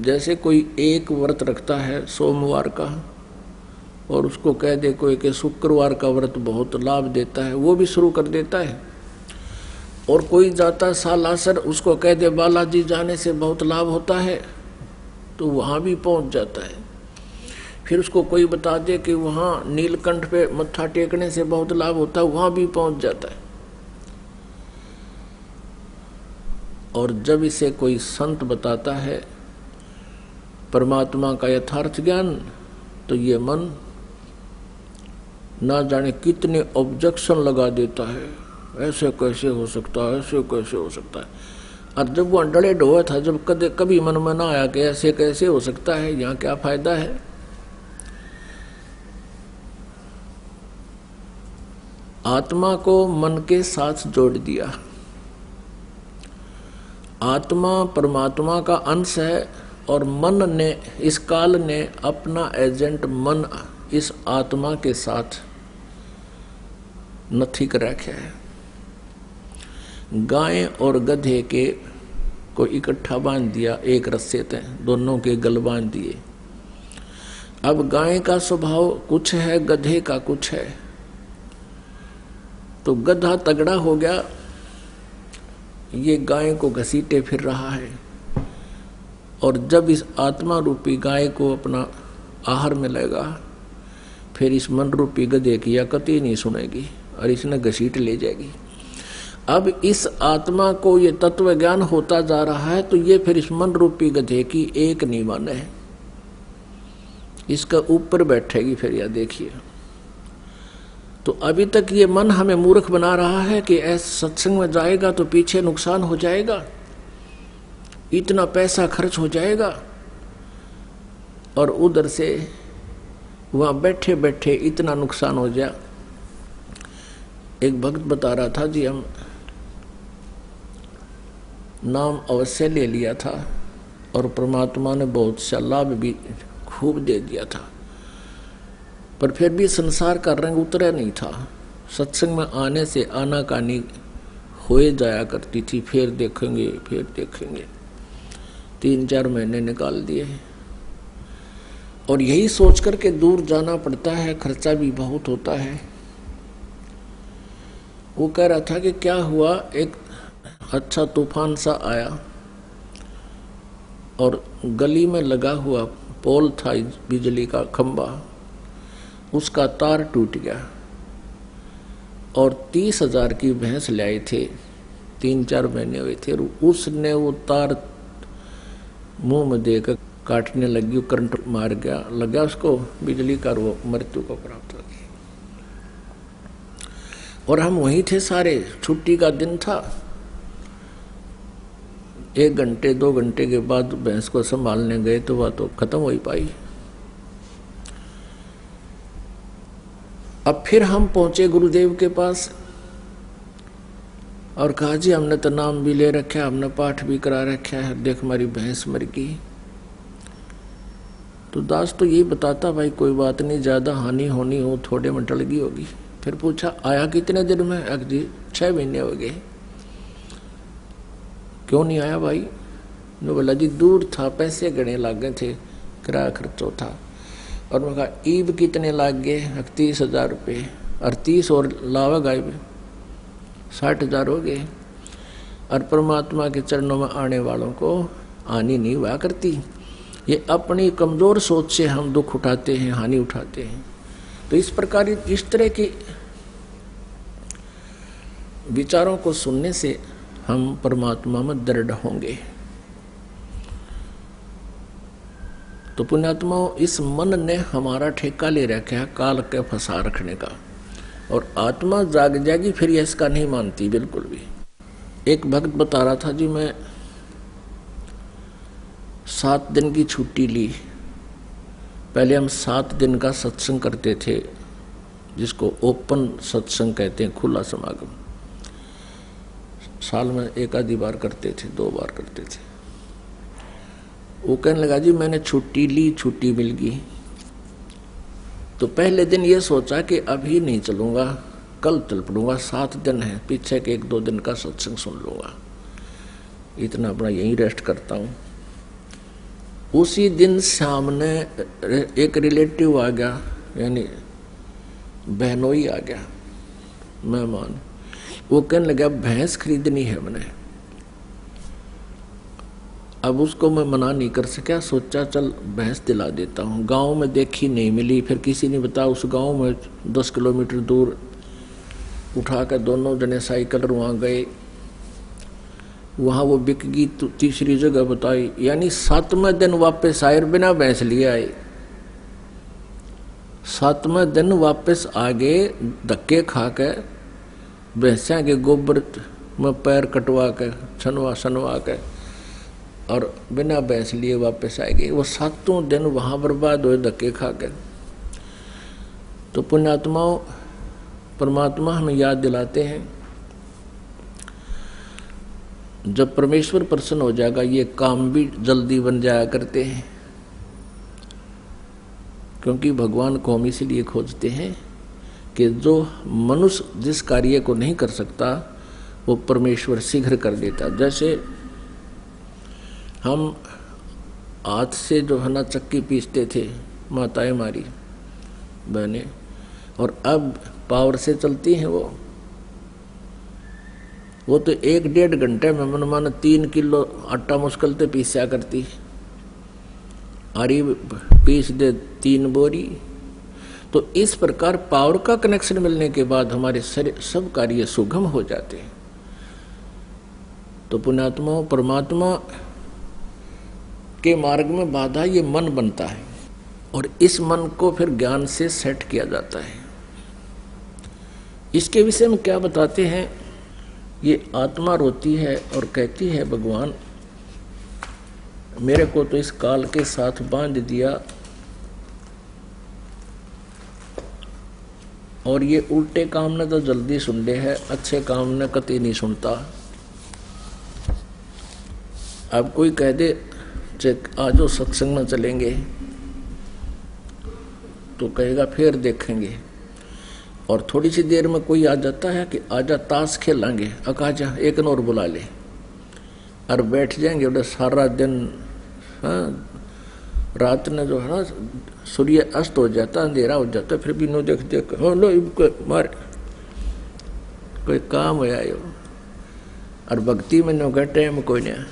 जैसे कोई एक व्रत रखता है सोमवार का, और उसको कह दे कोई कि शुक्रवार का व्रत बहुत लाभ देता है, वो भी शुरू कर देता है। और कोई जाता सालासर, उसको कह दे बालाजी जाने से बहुत लाभ होता है, तो वहाँ भी पहुँच जाता है। फिर उसको कोई बता दे कि वहाँ नीलकंठ पे मत्था टेकने से बहुत लाभ होता है, वहाँ भी पहुँच जाता है। और जब इसे कोई संत बताता है परमात्मा का यथार्थ ज्ञान, तो ये मन ना जाने कितने ऑब्जेक्शन लगा देता है, ऐसे कैसे हो सकता है, ऐसे कैसे हो सकता है। और जब वो डरे ढोए था, जब कभी मन में ना आया कि ऐसे कैसे हो सकता है, यहाँ क्या फायदा है। आत्मा को मन के साथ जोड़ दिया। आत्मा परमात्मा का अंश है, और मन ने, इस काल ने अपना एजेंट मन इस आत्मा के साथ नथी कर रखा है। गाय और गधे के को इकट्ठा बांध दिया एक रस्से तय, दोनों के गल बांध दिए। अब गाय का स्वभाव कुछ है, गधे का कुछ है। तो गधा तगड़ा हो गया, ये गाय को घसीटे फिर रहा है। और जब इस आत्मा रूपी गाय को अपना आहार मिलेगा, फिर इस मन रूपी गधे की कतई नहीं सुनेगी और इसने घसीट ले जाएगी। अब इस आत्मा को ये तत्व ज्ञान होता जा रहा है, तो ये फिर इस मन रूपी गधे की एक नहीं माने है, इसका ऊपर बैठेगी फिर। या देखिए, तो अभी तक ये मन हमें मूर्ख बना रहा है कि ऐसे सत्संग में जाएगा तो पीछे नुकसान हो जाएगा, इतना पैसा खर्च हो जाएगा, और उधर से वहाँ बैठे बैठे इतना नुकसान हो जाए। एक भक्त बता रहा था, जी हम नाम अवश्य ले लिया था और परमात्मा ने बहुत सा लाभ भी खूब दे दिया था, पर फिर भी संसार का रंग उतरा नहीं था। सत्संग में आने से आनाकानी होए जाया करती थी, फिर देखेंगे फिर देखेंगे। 3-4 महीने निकाल दिए, और यही सोच कर के दूर जाना पड़ता है, खर्चा भी बहुत होता है। वो कह रहा था कि क्या हुआ, एक अच्छा तूफान सा आया और गली में लगा हुआ पोल था बिजली का खंबा, उसका तार टूट गया और 30,000 की भैंस लाए थे, 3-4 महीने हुए थे। उसने वो तार मुंह में देकर काटने लगी, करंट मार गया, लगा उसको बिजली का, वो मृत्यु को प्राप्त हो गई। और हम वहीं थे सारे, छुट्टी का दिन था। 1 घंटे 2 घंटे के बाद भैंस को संभालने गए तो वह तो खत्म हो ही पाई। अब फिर हम पहुंचे गुरुदेव के पास और कहा, जी हमने तो नाम भी ले रखा, हमने पाठ भी करा रखा है, देख हमारी भैंस मर गई। तो दास तो यही बताता, भाई कोई बात नहीं, ज़्यादा हानि होनी हो थोड़े में टल गई होगी। फिर पूछा, आया कितने दिन में? जी 6 महीने हो गए। क्यों नहीं आया भाई? ने बोला, जी दूर था, पैसे गणे लाग गए थे, किराया खर्चो था। और मैं कहा, ईब कितने लाग गए? 30,000 रुपये, और 30 और लावा गाय में 60,000 हो गए। और परमात्मा के चरणों में आने वालों को हानि नहीं हुआ करती। ये अपनी कमजोर सोच से हम दुख उठाते हैं, हानि उठाते हैं। तो इस प्रकार इस तरह के विचारों को सुनने से हम परमात्मा में दृढ़ होंगे। तो पुण्यात्माओं, इस मन ने हमारा ठेका ले रखा है काल के फंसा रखने का, और आत्मा जाग जाएगी फिर ये इसका नहीं मानती बिल्कुल भी। एक भक्त बता रहा था, जी मैं 7 दिन की छुट्टी ली। पहले हम 7 दिन का सत्संग करते थे, जिसको ओपन सत्संग कहते हैं, खुला समागम। साल में 1 आधी बार करते थे, 2 बार करते थे। वो कहने लगा, जी मैंने छुट्टी ली, छुट्टी मिल गई। तो पहले दिन ये सोचा कि अभी नहीं चलूंगा, कल चल पड़ूंगा, 7 दिन है, पीछे के 1-2 दिन का सत्संग सुन लूंगा, इतना अपना यहीं रेस्ट करता हूँ। उसी दिन सामने एक रिलेटिव आ गया, यानी बहनोई आ गया, मेहमान। वो कहने लगा भैंस खरीदनी है मैंने। अब उसको मैं मना नहीं कर सका, सोचा चल भैंस दिला देता हूँ। गांव में देखी नहीं मिली, फिर किसी ने बताया उस गांव में 10 किलोमीटर दूर उठाकर दोनों जने साइकिल वहाँ गए, वहाँ वो बिक गई। तो तीसरी जगह बताई, यानी 7वें दिन वापस आए, बिना भैंस लिए आए। 7वें दिन वापस आ गए, धक्के खा के, भैंसा के गोबर में पैर कटवा के, छनवा के, और बिना भैंस लिए वापस आ गए। वो 7 दिन वहाँ बर्बाद हुए धक्के खा के। तो पुण्यात्माओं, परमात्मा हमें याद दिलाते हैं, जब परमेश्वर प्रसन्न हो जाएगा ये काम भी जल्दी बन जाया करते हैं, क्योंकि भगवान को हम इसीलिए खोजते हैं कि जो मनुष्य जिस कार्य को नहीं कर सकता वो परमेश्वर शीघ्र कर देता। जैसे हम हाथ से जो है ना चक्की पीसते थे, माताएं हमारी बहनें, और अब पावर से चलती हैं वो तो 1-1.5 घंटे में मन माना 3 किलो आटा मुश्किल से पीसा करती, आरी पीस दे 3 बोरी। तो इस प्रकार पावर का कनेक्शन मिलने के बाद हमारे सब कार्य सुगम हो जाते हैं। तो पुण्यात्मा, परमात्मा के मार्ग में बाधा ये मन बनता है, और इस मन को फिर ज्ञान से सेट किया जाता है। इसके विषय में क्या बताते हैं, ये आत्मा रोती है और कहती है, भगवान मेरे को तो इस काल के साथ बांध दिया, और ये उल्टे काम ने तो जल्दी सुन ले है, अच्छे काम ने कतई नहीं सुनता। अब कोई कह दे आजो सत्संग में चलेंगे, तो कहेगा फिर देखेंगे। और थोड़ी सी देर में कोई आ जाता है कि आजा ताश खेलेंगे, अकाजा एक और बुला ले, और बैठ जाएंगे। और सारा दिन, हाँ, रात में जो है ना सूर्य अस्त हो जाता, अंधेरा हो जाता, फिर भी नो देख देख लो मार कोई काम हो आयो। और भक्ति में नो गए टाइम कोई नहीं।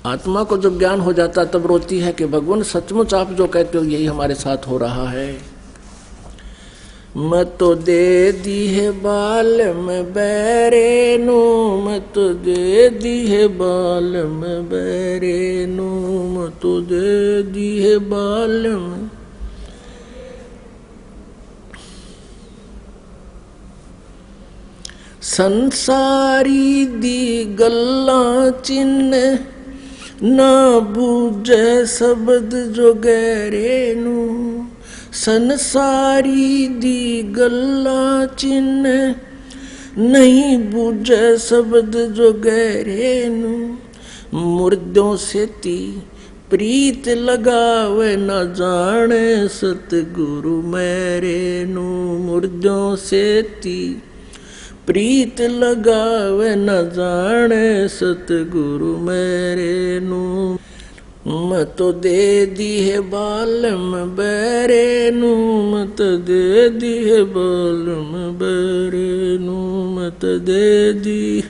आत्मा को जब ज्ञान हो जाता तब रोती है कि भगवान सचमुच आप जो कहते हो यही हमारे साथ हो रहा है। मैं तो दे दी है बाल में बैरे नू, मैं तो दे दी है बाल में बैरे नू, मैं तो दे दी है बाल में। संसारी दी गल्ला चिन्ह ना बूझे शब्द जो गहरे नू, संसारी दी गल्ला चिन्ह नहीं बूझे शब्द जो गहरे नू, मुर्दों से ती प्रीत लगावे न जाने सतगुरु मेरे नू, मुर्दों से ती प्रीत लगावे न जाने सतगुरु मेरे नू। मैं तो दे दी है बालम बैरे नू, मैं तो दे दी है बालम बैरे नू, मैं तो दे दी।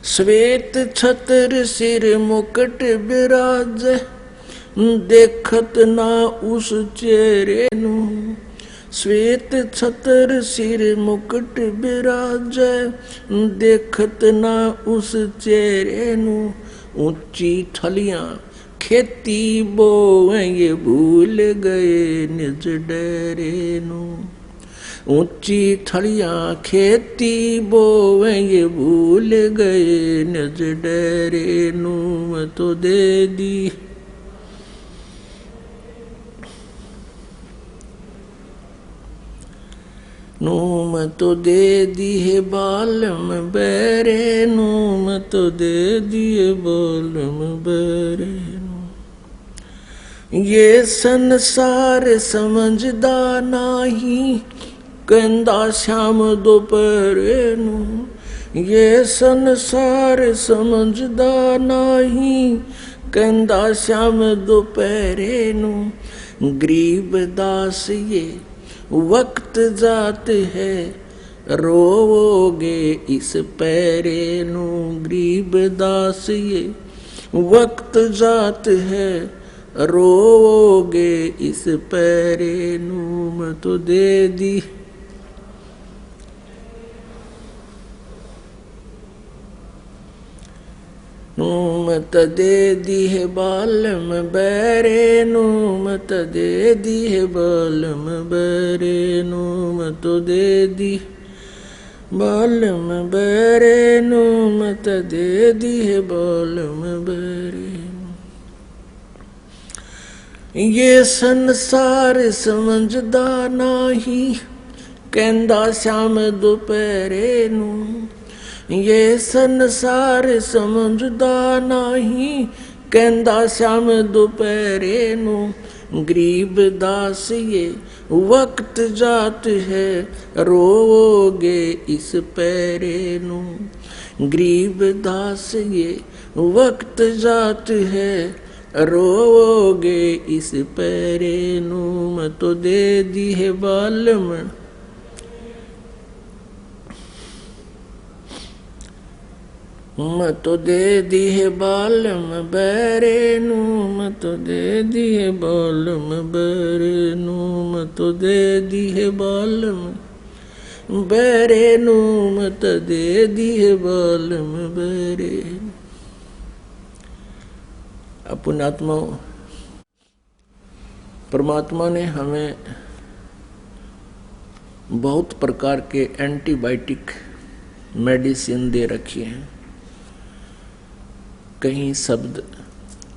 श्वेत छत्र सिर मुकुट बिराज, देखत ना उस चेहरे नू। श्वेत छत्र सिर मुकुट बिराज, देखत ना उस चेहरे नू। ऊंची थलियां खेती बोए, ये भूल गए निज डेरे नू। ऊंची थलियां खेती बोए, ये भूल गए निज डेरे नू। मैं तो दे दी नू, मैं तो दे दी है बालम बैरे नू। मैं तो दे दिए बालम बैरे नू। ये संसार समझदा नाही, कहंदा श्याम दोपहरे नू। ये संसार समझदा नाही, कहंदा श्याम दोपहरे नू। गरीब दास ये वक्त जात है, रोओगे इस पैरे नू। गरीब दास ये वक्त जात है, रोओगे इस पैरे नू। मैं तो दे दी नू, मैं तो दे दी है बालम बैरे नू। मैं तो दे दी है बालम बैरे नू। मैं तो दे दी बालम बैरे नू। मैं तो दे दी है बालम बैरे नू। ये संसार समझदा नाही, कहंदा श्याम दोपहरे नू। ये संसार समझदा नाही, कहंदा श्याम दोपहरे नू। गरीब दास ये वक्त जात है, रोओगे इस पैरे नू। गरीब दास ये वक्त जात है, रोओगे इस पैरे नू। मैं तो दे दी है बालम, मैं तो दे दी है बालम बैरे नू। मैं तो दे दी है बालम बैरे नू। मैं तो दे दी है बालम बैरे नू। मैं तो दे दी है बालम बैरे। अपन आत्मा परमात्मा ने हमें बहुत प्रकार के एंटीबायोटिक मेडिसिन दे रखी हैं। कहीं शब्द,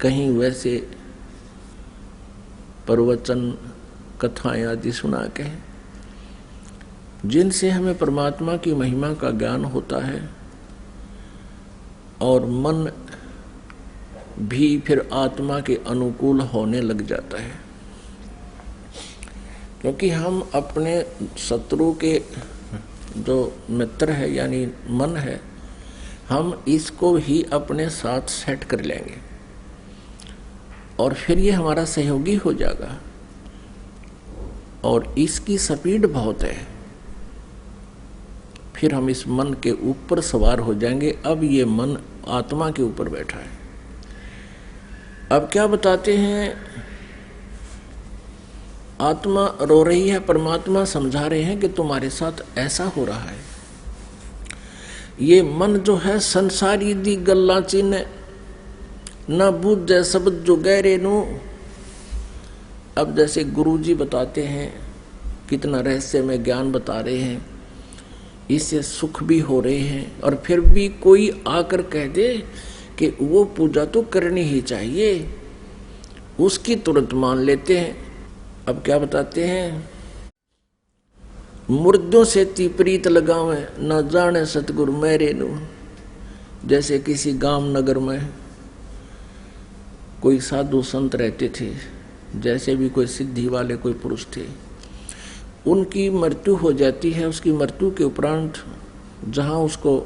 कहीं वैसे प्रवचन, कथाएं आदि सुना के, जिनसे हमें परमात्मा की महिमा का ज्ञान होता है और मन भी फिर आत्मा के अनुकूल होने लग जाता है। क्योंकि हम अपने शत्रु के जो मित्र है यानी मन है, हम इसको ही अपने साथ सेट कर लेंगे और फिर ये हमारा सहयोगी हो जाएगा। और इसकी स्पीड बहुत है, फिर हम इस मन के ऊपर सवार हो जाएंगे। अब ये मन आत्मा के ऊपर बैठा है। अब क्या बताते हैं, आत्मा रो रही है, परमात्मा समझा रहे हैं कि तुम्हारे साथ ऐसा हो रहा है। ये मन जो है संसारी दी गल्लां चिन्ह न बूझे शब्द जो गहरे नू। अब जैसे गुरुजी बताते हैं, कितना रहस्य में ज्ञान बता रहे हैं, इससे सुख भी हो रहे हैं, और फिर भी कोई आकर कह दे कि वो पूजा तो करनी ही चाहिए, उसकी तुरंत मान लेते हैं। अब क्या बताते हैं, मुर्दों से तीप्रीत लगावे न जाने सतगुरु मेरे नू। जैसे किसी गांव नगर में कोई साधु संत रहते थे, जैसे भी कोई सिद्धि वाले कोई पुरुष थे, उनकी मृत्यु हो जाती है। उसकी मृत्यु के उपरांत जहाँ उसको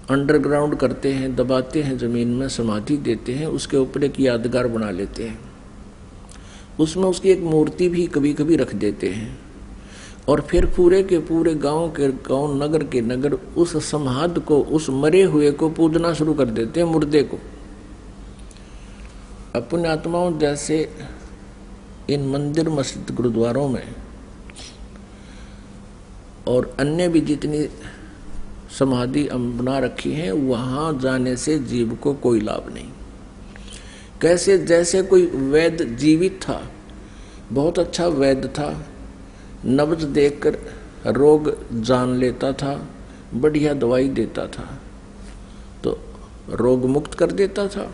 अंडरग्राउंड करते हैं, दबाते हैं, जमीन में समाधि देते हैं, उसके ऊपर एक यादगार बना लेते हैं। उसमें उसकी एक मूर्ति भी कभी कभी रख देते हैं। और फिर पूरे के पूरे गांव के गांव, नगर के नगर उस समाध को, उस मरे हुए को पूजना शुरू कर देते हैं, मुर्दे को। अपने आत्माओं जैसे इन मंदिर, मस्जिद, गुरुद्वारों में और अन्य भी जितनी समाधि बना रखी है, वहां जाने से जीव को कोई लाभ नहीं। कैसे? जैसे कोई वैद्य जीवित था, बहुत अच्छा वैद्य था, नब्ज देखकर रोग जान लेता था, बढ़िया दवाई देता था, तो रोग मुक्त कर देता था।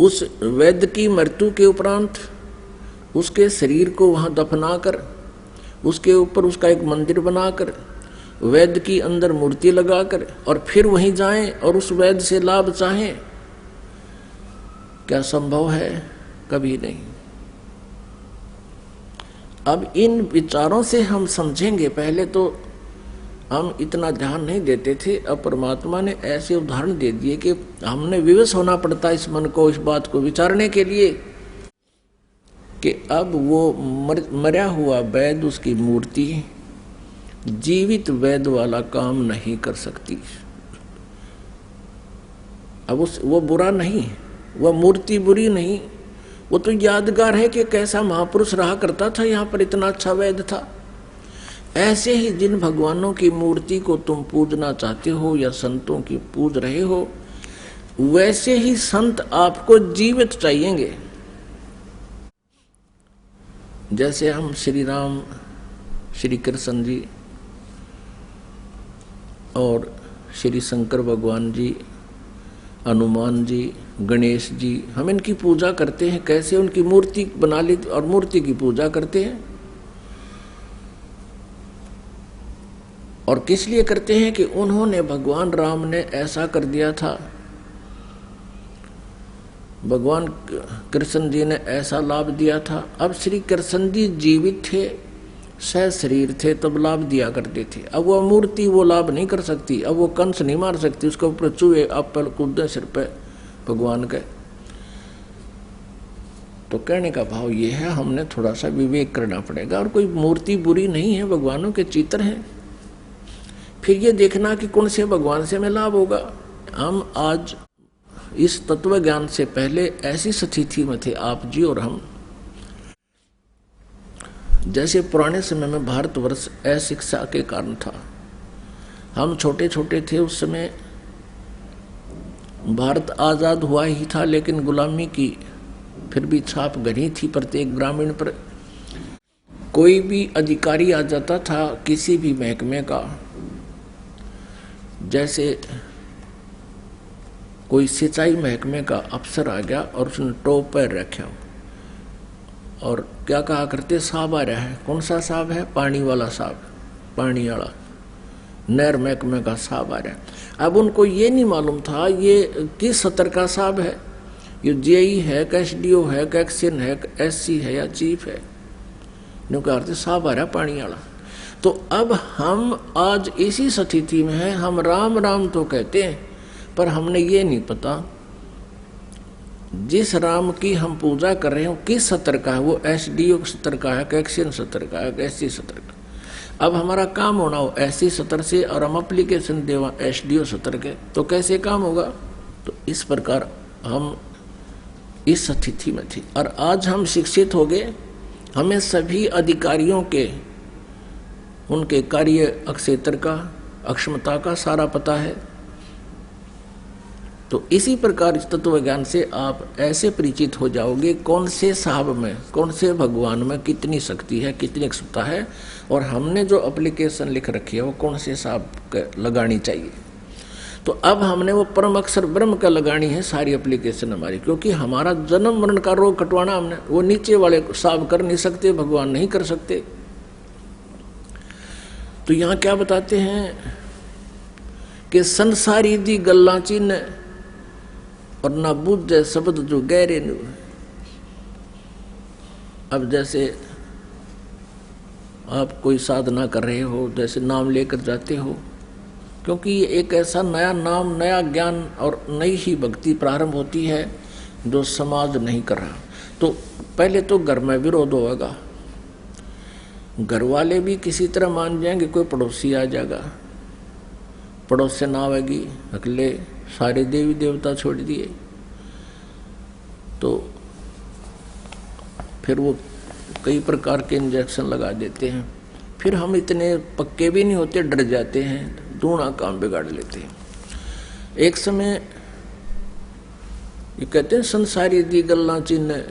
उस वैद्य की मृत्यु के उपरांत उसके शरीर को वहां दफनाकर, उसके ऊपर उसका एक मंदिर बनाकर, वैद्य की अंदर मूर्ति लगाकर, और फिर वहीं जाएं और उस वैद्य से लाभ चाहें, क्या संभव है? कभी नहीं। अब इन विचारों से हम समझेंगे। पहले तो हम इतना ध्यान नहीं देते थे, अब परमात्मा ने ऐसे उदाहरण दे दिए कि हमने विवश होना पड़ता इस मन को, इस बात को विचारने के लिए कि अब वो मरा हुआ वैद्य, उसकी मूर्ति जीवित वैद्य वाला काम नहीं कर सकती। अब वो बुरा नहीं, वह मूर्ति बुरी नहीं, वो तो यादगार है कि कैसा महापुरुष रहा करता था, यहाँ पर इतना अच्छा वैद्य था। ऐसे ही जिन भगवानों की मूर्ति को तुम पूजना चाहते हो या संतों की पूज रहे हो, वैसे ही संत आपको जीवित चाहिएंगे। जैसे हम श्री राम, श्री कृष्ण जी और श्री शंकर भगवान जी, हनुमान जी, गणेश जी, हम इनकी पूजा करते हैं। कैसे? उनकी मूर्ति बना ली और मूर्ति की पूजा करते हैं। और किस लिए करते हैं? कि उन्होंने, भगवान राम ने ऐसा कर दिया था, भगवान कृष्ण जी ने ऐसा लाभ दिया था। अब श्री कृष्ण जी जीवित थे, सह शरीर थे, तब लाभ दिया करते थे। अब वो मूर्ति वो लाभ नहीं कर सकती, अब वो कंस नहीं मार सकती, उसके ऊपर चूहे अपल कूदे सिर पे भगवान के। तो कहने का भाव ये है, हमने थोड़ा सा विवेक करना पड़ेगा। और कोई मूर्ति बुरी नहीं है, भगवानों के चित्र हैं। फिर ये देखना कि कौन से भगवान से हमें लाभ होगा। हम आज इस तत्व ज्ञान से पहले ऐसी स्थिति में थे आप जी और हम, जैसे पुराने समय में भारतवर्ष अशिक्षा के कारण था। हम छोटे छोटे थे उस समय, भारत आज़ाद हुआ ही था, लेकिन गुलामी की फिर भी छाप गनी थी प्रत्येक ग्रामीण पर। कोई भी अधिकारी आ जाता था किसी भी महकमे का, जैसे कोई सिंचाई महकमे का अफसर आ गया और उसने टोप पैर रखा और क्या कहा करते, साहब आ रहा है। कौन सा साहब है? पानी वाला साहब, पानी वाला नहर महकमे का साहब आ रहा है। अब उनको ये नहीं मालूम था ये किस सतर का साहब है, ये जेई है, एसडीओ है, एक्शन है, एससी है या चीफ है। कहते साहब आ रहा है पानी वाला। तो अब हम आज इसी स्थिति में हैं, हम राम राम तो कहते हैं, पर हमने ये नहीं पता जिस राम की हम पूजा कर रहे हो किस सतर का है, वो एसडीओ सतर का है, एक्शन सतर का है, एससी सतर का। अब हमारा काम होना हो एससी सतर से और हम एप्लीकेशन देवा एसडीओ सतर के, तो कैसे काम होगा? तो इस प्रकार हम इस स्थिति में थे। और आज हम शिक्षित हो गए, हमें सभी अधिकारियों के उनके कार्य क्षेत्र का, अक्षमता का सारा पता है। तो इसी प्रकार इस तत्व ज्ञान से आप ऐसे परिचित हो जाओगे कौन से साहब में, कौन से भगवान में कितनी शक्ति है, कितनी क्षमता है, और हमने जो एप्लीकेशन लिख रखी है वो कौन से साहब लगानी चाहिए। तो अब हमने वो परम अक्षर ब्रह्म का लगानी है सारी एप्लीकेशन हमारी, क्योंकि हमारा जन्म मरण का रोग कटवाना हमने, वो नीचे वाले साहब कर नहीं सकते, भगवान नहीं कर सकते। तो यहाँ क्या बताते हैं कि संसारी दी गल्ला चिन्ह और ना बुझे शब्द जो गहरे नु। अब जैसे आप कोई साधना कर रहे हो, जैसे नाम लेकर जाते हो, क्योंकि ये एक ऐसा नया नाम, नया ज्ञान और नई ही भक्ति प्रारंभ होती है जो समाज नहीं कर रहा। तो पहले तो घर में विरोध होगा, घर वाले भी किसी तरह मान जाएंगे, कोई पड़ोसी आ जाएगा, पड़ोस से ना आवेगी, अगले सारे देवी देवता छोड़ दिए, तो फिर वो कई प्रकार के इंजेक्शन लगा देते हैं। फिर हम इतने पक्के भी नहीं होते, डर जाते हैं, दूना काम बिगाड़ लेते हैं। एक समय ये कहते हैं संसारी दी गल्ला चिन्ह,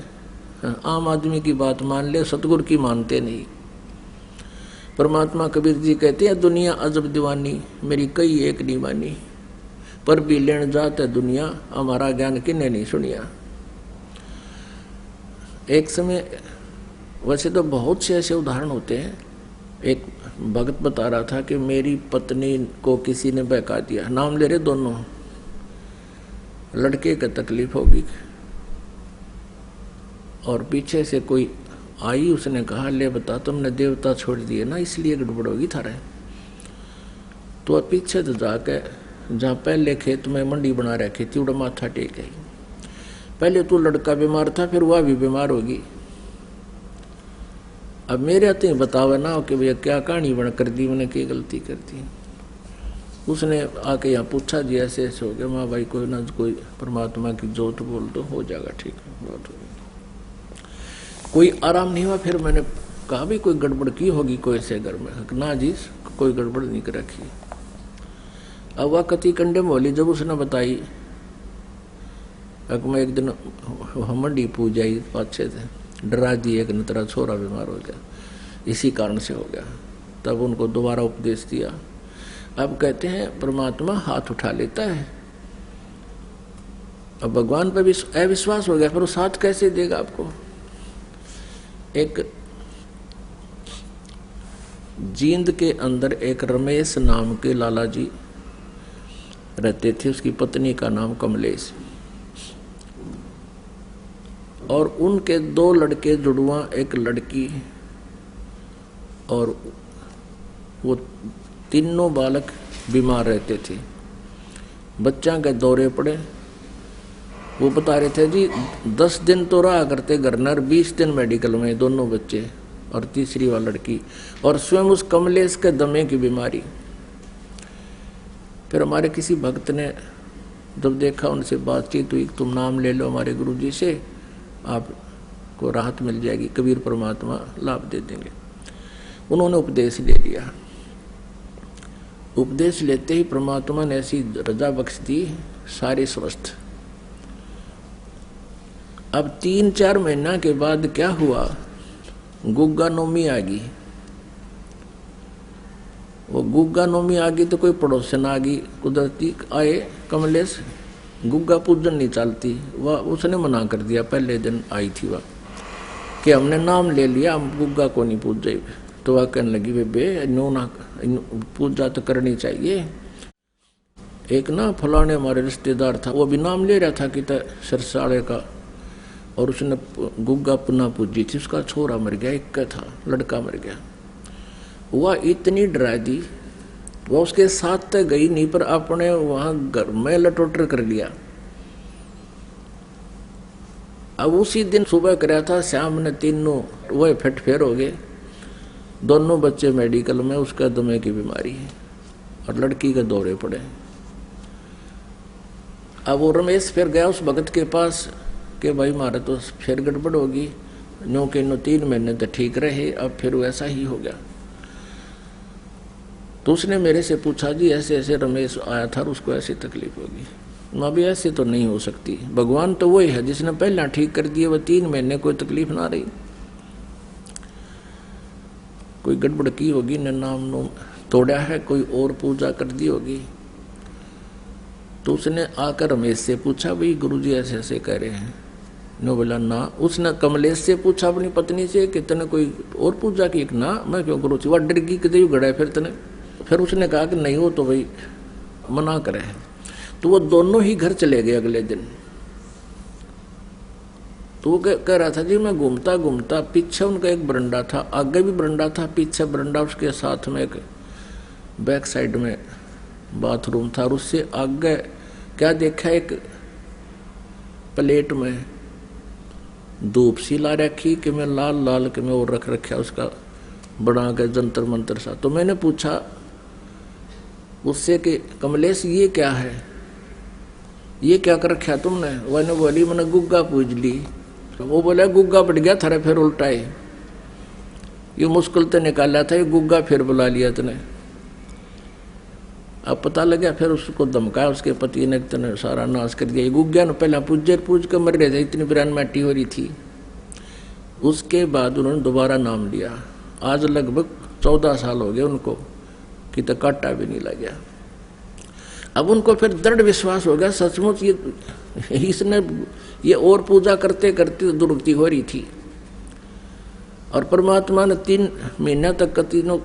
आम आदमी की बात मान ले, सतगुरु की मानते नहीं। परमात्मा कबीर जी कहते हैं दुनिया अजब दीवानी, मेरी कई एक नहीं मानी, पर भी लेन जात है दुनिया, हमारा ज्ञान किन्ने नहीं सुनिया। एक समय, वैसे तो बहुत से ऐसे उदाहरण होते हैं। एक भगत बता रहा था कि मेरी पत्नी को किसी ने बहका दिया, नाम ले रहे दोनों, लड़के को तकलीफ होगी, और पीछे से कोई आई, उसने कहा ले बता तुमने देवता छोड़ दिए ना, इसलिए गड़बड़ होगी थारे। तो पीछे तो जाके जहाँ पहले खेत में मंडी बना रखी थी, उड़ा माथा टेक गई। पहले तो लड़का बीमार था, फिर वह भी बीमार होगी। अब मेरे आते ही बतावे ना कि भैया क्या कहानी बन कर दी, मैंने क्या गलती कर दी। उसने आके यहाँ पूछा जी ऐसे ऐसे हो गया। माँ भाई कोई ना कोई परमात्मा की जोत बोल दो, हो जाएगा ठीक है, बात होगी। कोई आराम नहीं हुआ। फिर मैंने कहा भी कोई गड़बड़ की होगी कोई से घर में। ना जी कोई गड़बड़ नहीं कर रखी। अब वह कति कंडे मोली जब उसने बताई, मैं एक दिन मंडी पूज आई, पाछे थे डरा दिए कि तेरा छोरा बीमार हो गया, इसी कारण से हो गया। तब उनको दोबारा उपदेश दिया। अब कहते हैं परमात्मा हाथ उठा लेता है। अब भगवान पर भी अविश्वास हो गया, पर उस हाथ कैसे देगा आपको। एक जींद के अंदर एक रमेश नाम के लाला जी रहते थे, उसकी पत्नी का नाम कमलेश, और उनके दो लड़के जुड़वा, एक लड़की, और वो तीनों बालक बीमार रहते थे। बच्चा के दौरे पड़े। वो बता रहे थे जी 10 दिन तो रहा करते घर नर, 20 दिन मेडिकल में दोनों बच्चे और तीसरी वाली लड़की, और स्वयं उस कमलेश के दमे की बीमारी। फिर हमारे किसी भक्त ने जब देखा, उनसे बातचीत हुई, तुम नाम ले लो हमारे गुरुजी से, आपको राहत मिल जाएगी, कबीर परमात्मा लाभ दे देंगे। उन्होंने उपदेश ले लिया। उपदेश लेते ही परमात्मा ने ऐसी रजा बख्श दी, सारे स्वस्थ। अब 3-4 महीना के बाद क्या हुआ, गुग्गा नौमी आ गई। वो गुग्गा नौमी आ गई तो कोई पड़ोसन आ गई, कुदरती आए। कमलेश गुग्गा पूजन नहीं चलती, वह उसने मना कर दिया। पहले दिन आई थी वह कि हमने नाम ले लिया, हम गुग्गा को नहीं पूजे। तो वह कहने लगी बेबे नो ना, पूजा तो करनी चाहिए। एक ना फलाने हमारे रिश्तेदार था, वो भी नाम ले रहा था कि सरसाड़े का, और उसने गुग्गा पुनः पूजी थी, उसका छोरा मर गया, एक का था, लड़का मर गया। वह इतनी डरा दी, वह उसके साथ तक गई नहीं, पर अपने वहां घर में लटोटर कर लिया। अब उसी दिन सुबह कराया था, शाम ने तीनों वह फिट फेर हो गए। दोनों बच्चे मेडिकल में, उसका दमे की बीमारी है और लड़की के दौरे पड़े। अब वो रमेश फिर गया उस भगत के पास कि भाई मारे तो फिर गड़बड़ होगी, नो के नो 3 महीने तो ठीक रहे, अब फिर वैसा ही हो गया। तो उसने मेरे से पूछा जी ऐसे ऐसे रमेश आया था और उसको ऐसी तकलीफ होगी। माँ भी ऐसे तो नहीं हो सकती, भगवान तो वही है जिसने पहला ठीक कर दिया, वह 3 महीने कोई तकलीफ ना रही, कोई गड़बड़ की होगी, न नाम नो तोड़ा है, कोई और पूजा कर दी होगी। तो उसने आकर रमेश से पूछा भाई गुरुजी ऐसे ऐसे कह रहे हैं। नो बोला ना। उसने कमलेश से पूछा अपनी पत्नी से कि तने कोई और पूजा की? ना मैं क्यों गुरुजी, वह डर गई कि गड़ा फिर तने। फिर उसने कहा कि नहीं हो तो भाई मना करे। तो वो दोनों ही घर चले गए अगले दिन। तो वो कह रहा था जी मैं घूमता घूमता, पीछे उनका एक बरंडा था, आगे भी बरंडा था, पीछे बरंडा, उसके साथ में एक बैक साइड में बाथरूम था, और उससे आगे क्या देखा, एक प्लेट में धूप सी ला रखी कि मैं लाल लाल के में और रख रखा उसका बना के जंतर मंतर सा। तो मैंने पूछा उससे कि कमलेश ये क्या है, ये क्या कर रखा तुमने? वह बोली मैंने गुग्गा पूज ली। वो बोला गुग्गा बढ़ गया थारे फिर उल्टाए, ये मुश्किल तो निकाला था, ये गुग्गा फिर बुला लिया तने। अब पता लगा, फिर उसको धमकाया उसके पति ने, तने सारा नाश कर दिया। ये गुग्गा ने पहले पूज कर मर रहे थे, इतनी बिरान माटी हो रही थी। उसके बाद उन्होंने दोबारा नाम लिया। आज लगभग 14 साल हो गए उनको कि तो काटा भी नहीं लग गया। अब उनको फिर दृढ़ विश्वास हो गया सचमुच इसने ये और पूजा करते करते दुर्गति हो रही थी। और परमात्मा ने 3 महीने तक तीनों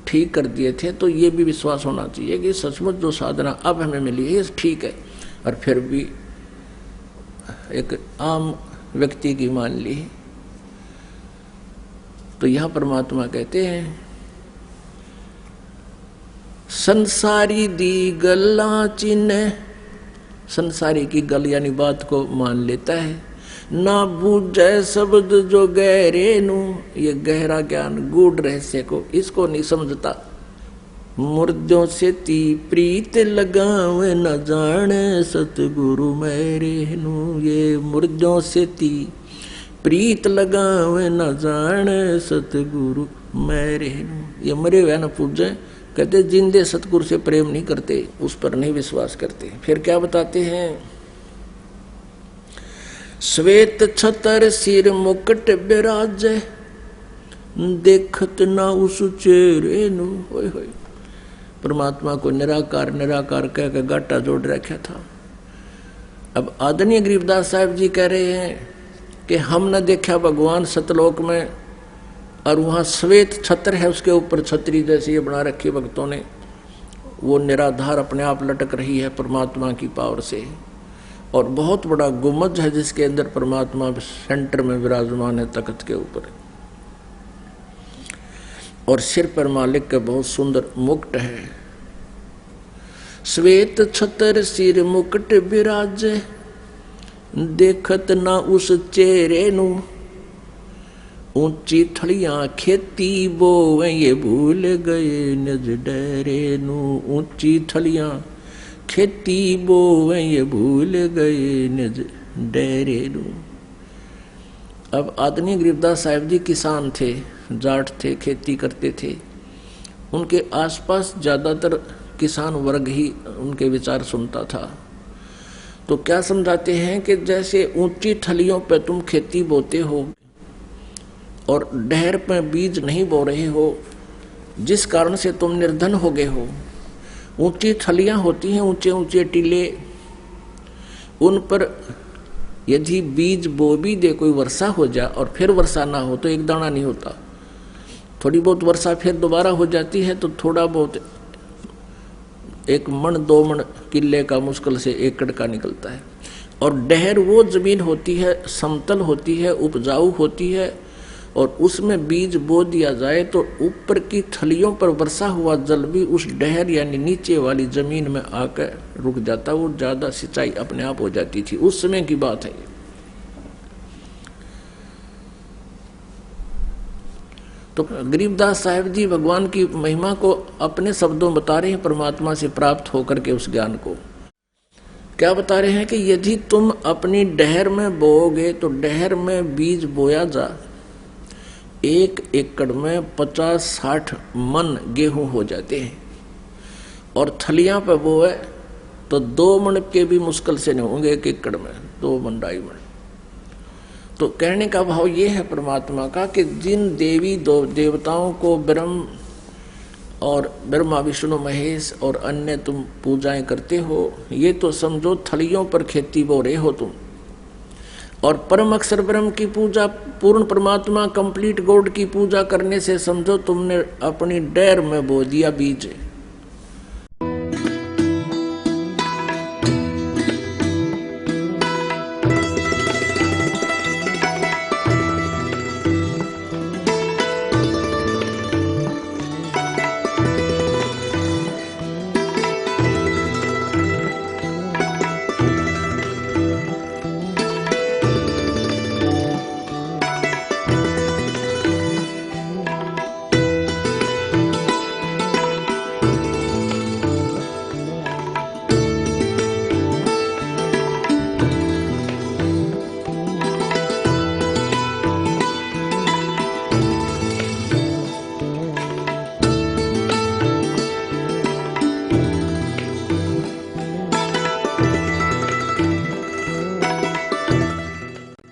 ठीक कर दिए थे। तो ये भी विश्वास होना चाहिए कि सचमुच जो साधना अब हमें मिली है ठीक है। और फिर भी एक आम व्यक्ति की मान ली। तो यह परमात्मा कहते हैं संसारी दी गल्ला चिन्ह, संसारी की गल यानी बात को मान लेता है। ना बूझे शब्द जो गहरे नू, ये गहरा ज्ञान गूढ़ रहस्य को इसको नहीं समझता। मुर्दों से ती प्रीत लगावे न जाने सतगुरु मेरे नू, ये मुर्दों से ती प्रीत लगावे न जाने सतगुरु मेरे नू। ये मरे हुए न पूजे, कहते जिंदे सतगुरु से प्रेम नहीं करते, उस पर नहीं विश्वास करते। फिर क्या बताते हैं, श्वेत छतर सिर मुकुट बिराजे, देखत ना उस चेहरे नु। होय होय, परमात्मा को निराकार निराकार कह के गाटा जोड़ रखा था। अब आदरणीय गरीबदास साहब जी कह रहे हैं कि हम न देखा भगवान सतलोक में, और वहाँ श्वेत छत्र है, उसके ऊपर छतरी जैसी ये बना रखी भक्तों ने, वो निराधार अपने आप लटक रही है परमात्मा की पावर से। और बहुत बड़ा गुम्बद है जिसके अंदर परमात्मा सेंटर में विराजमान है तख्त के ऊपर। और सिर पर मालिक का बहुत सुंदर मुकुट है। श्वेत छतर सिर मुकुट विराजे, देखत ना उस चेहरे नु। ऊंची थड़ियां खेती बोवे ये भूल गए निज डेरे नु। ऊंची थड़ियां खेती बोवे ये भूल गए निज डेरे नु। अब आदरणीय गरीबदास साहिब जी किसान थे, जाट थे, खेती करते थे। उनके आसपास ज़्यादातर किसान वर्ग ही उनके विचार सुनता था। तो क्या समझाते हैं कि जैसे ऊंची थलियों पे तुम खेती बोते हो और डहर पे बीज नहीं बो रहे हो, जिस कारण से तुम निर्धन हो गए हो। ऊंची थलियां होती हैं, ऊंचे ऊंचे टीले, उन पर यदि बीज बो भी दे, कोई वर्षा हो जाए और फिर वर्षा ना हो तो एक दाना नहीं होता। थोड़ी बहुत वर्षा फिर दोबारा हो जाती है तो थोड़ा बहुत 1 मन 2 मन किले का मुश्किल से एकड़ का निकलता है। और डहर वो जमीन होती है, समतल होती है, उपजाऊ होती है, और उसमें बीज बो दिया जाए तो ऊपर की थलियों पर वर्षा हुआ जल भी उस डहर यानी नीचे वाली जमीन में आकर रुक जाता, वो ज्यादा सिंचाई अपने आप हो जाती थी। उस समय की बात है। तो गरीबदास साहिब जी भगवान की महिमा को अपने शब्दों बता रहे हैं, परमात्मा से प्राप्त होकर के उस ज्ञान को। क्या बता रहे हैं कि यदि तुम अपनी डहर में बोओगे तो डहर में बीज बोया जा, 1 एकड़ में 50-60 मन गेहूं हो जाते हैं। और थलियां पे बोए तो 2 मन के भी मुश्किल से नहीं होंगे 1 एकड़ में, 2 मन 2.5 मन। तो कहने का भाव ये है परमात्मा का कि जिन देवी देवताओं को ब्रह्म और ब्रह्मा विष्णु महेश और अन्य तुम पूजाएं करते हो, ये तो समझो थलियों पर खेती बो रहे हो तुम। और परम अक्षर ब्रह्म की पूजा, पूर्ण परमात्मा कंप्लीट गॉड की पूजा करने से समझो तुमने अपनी डैर में बो दिया बीज।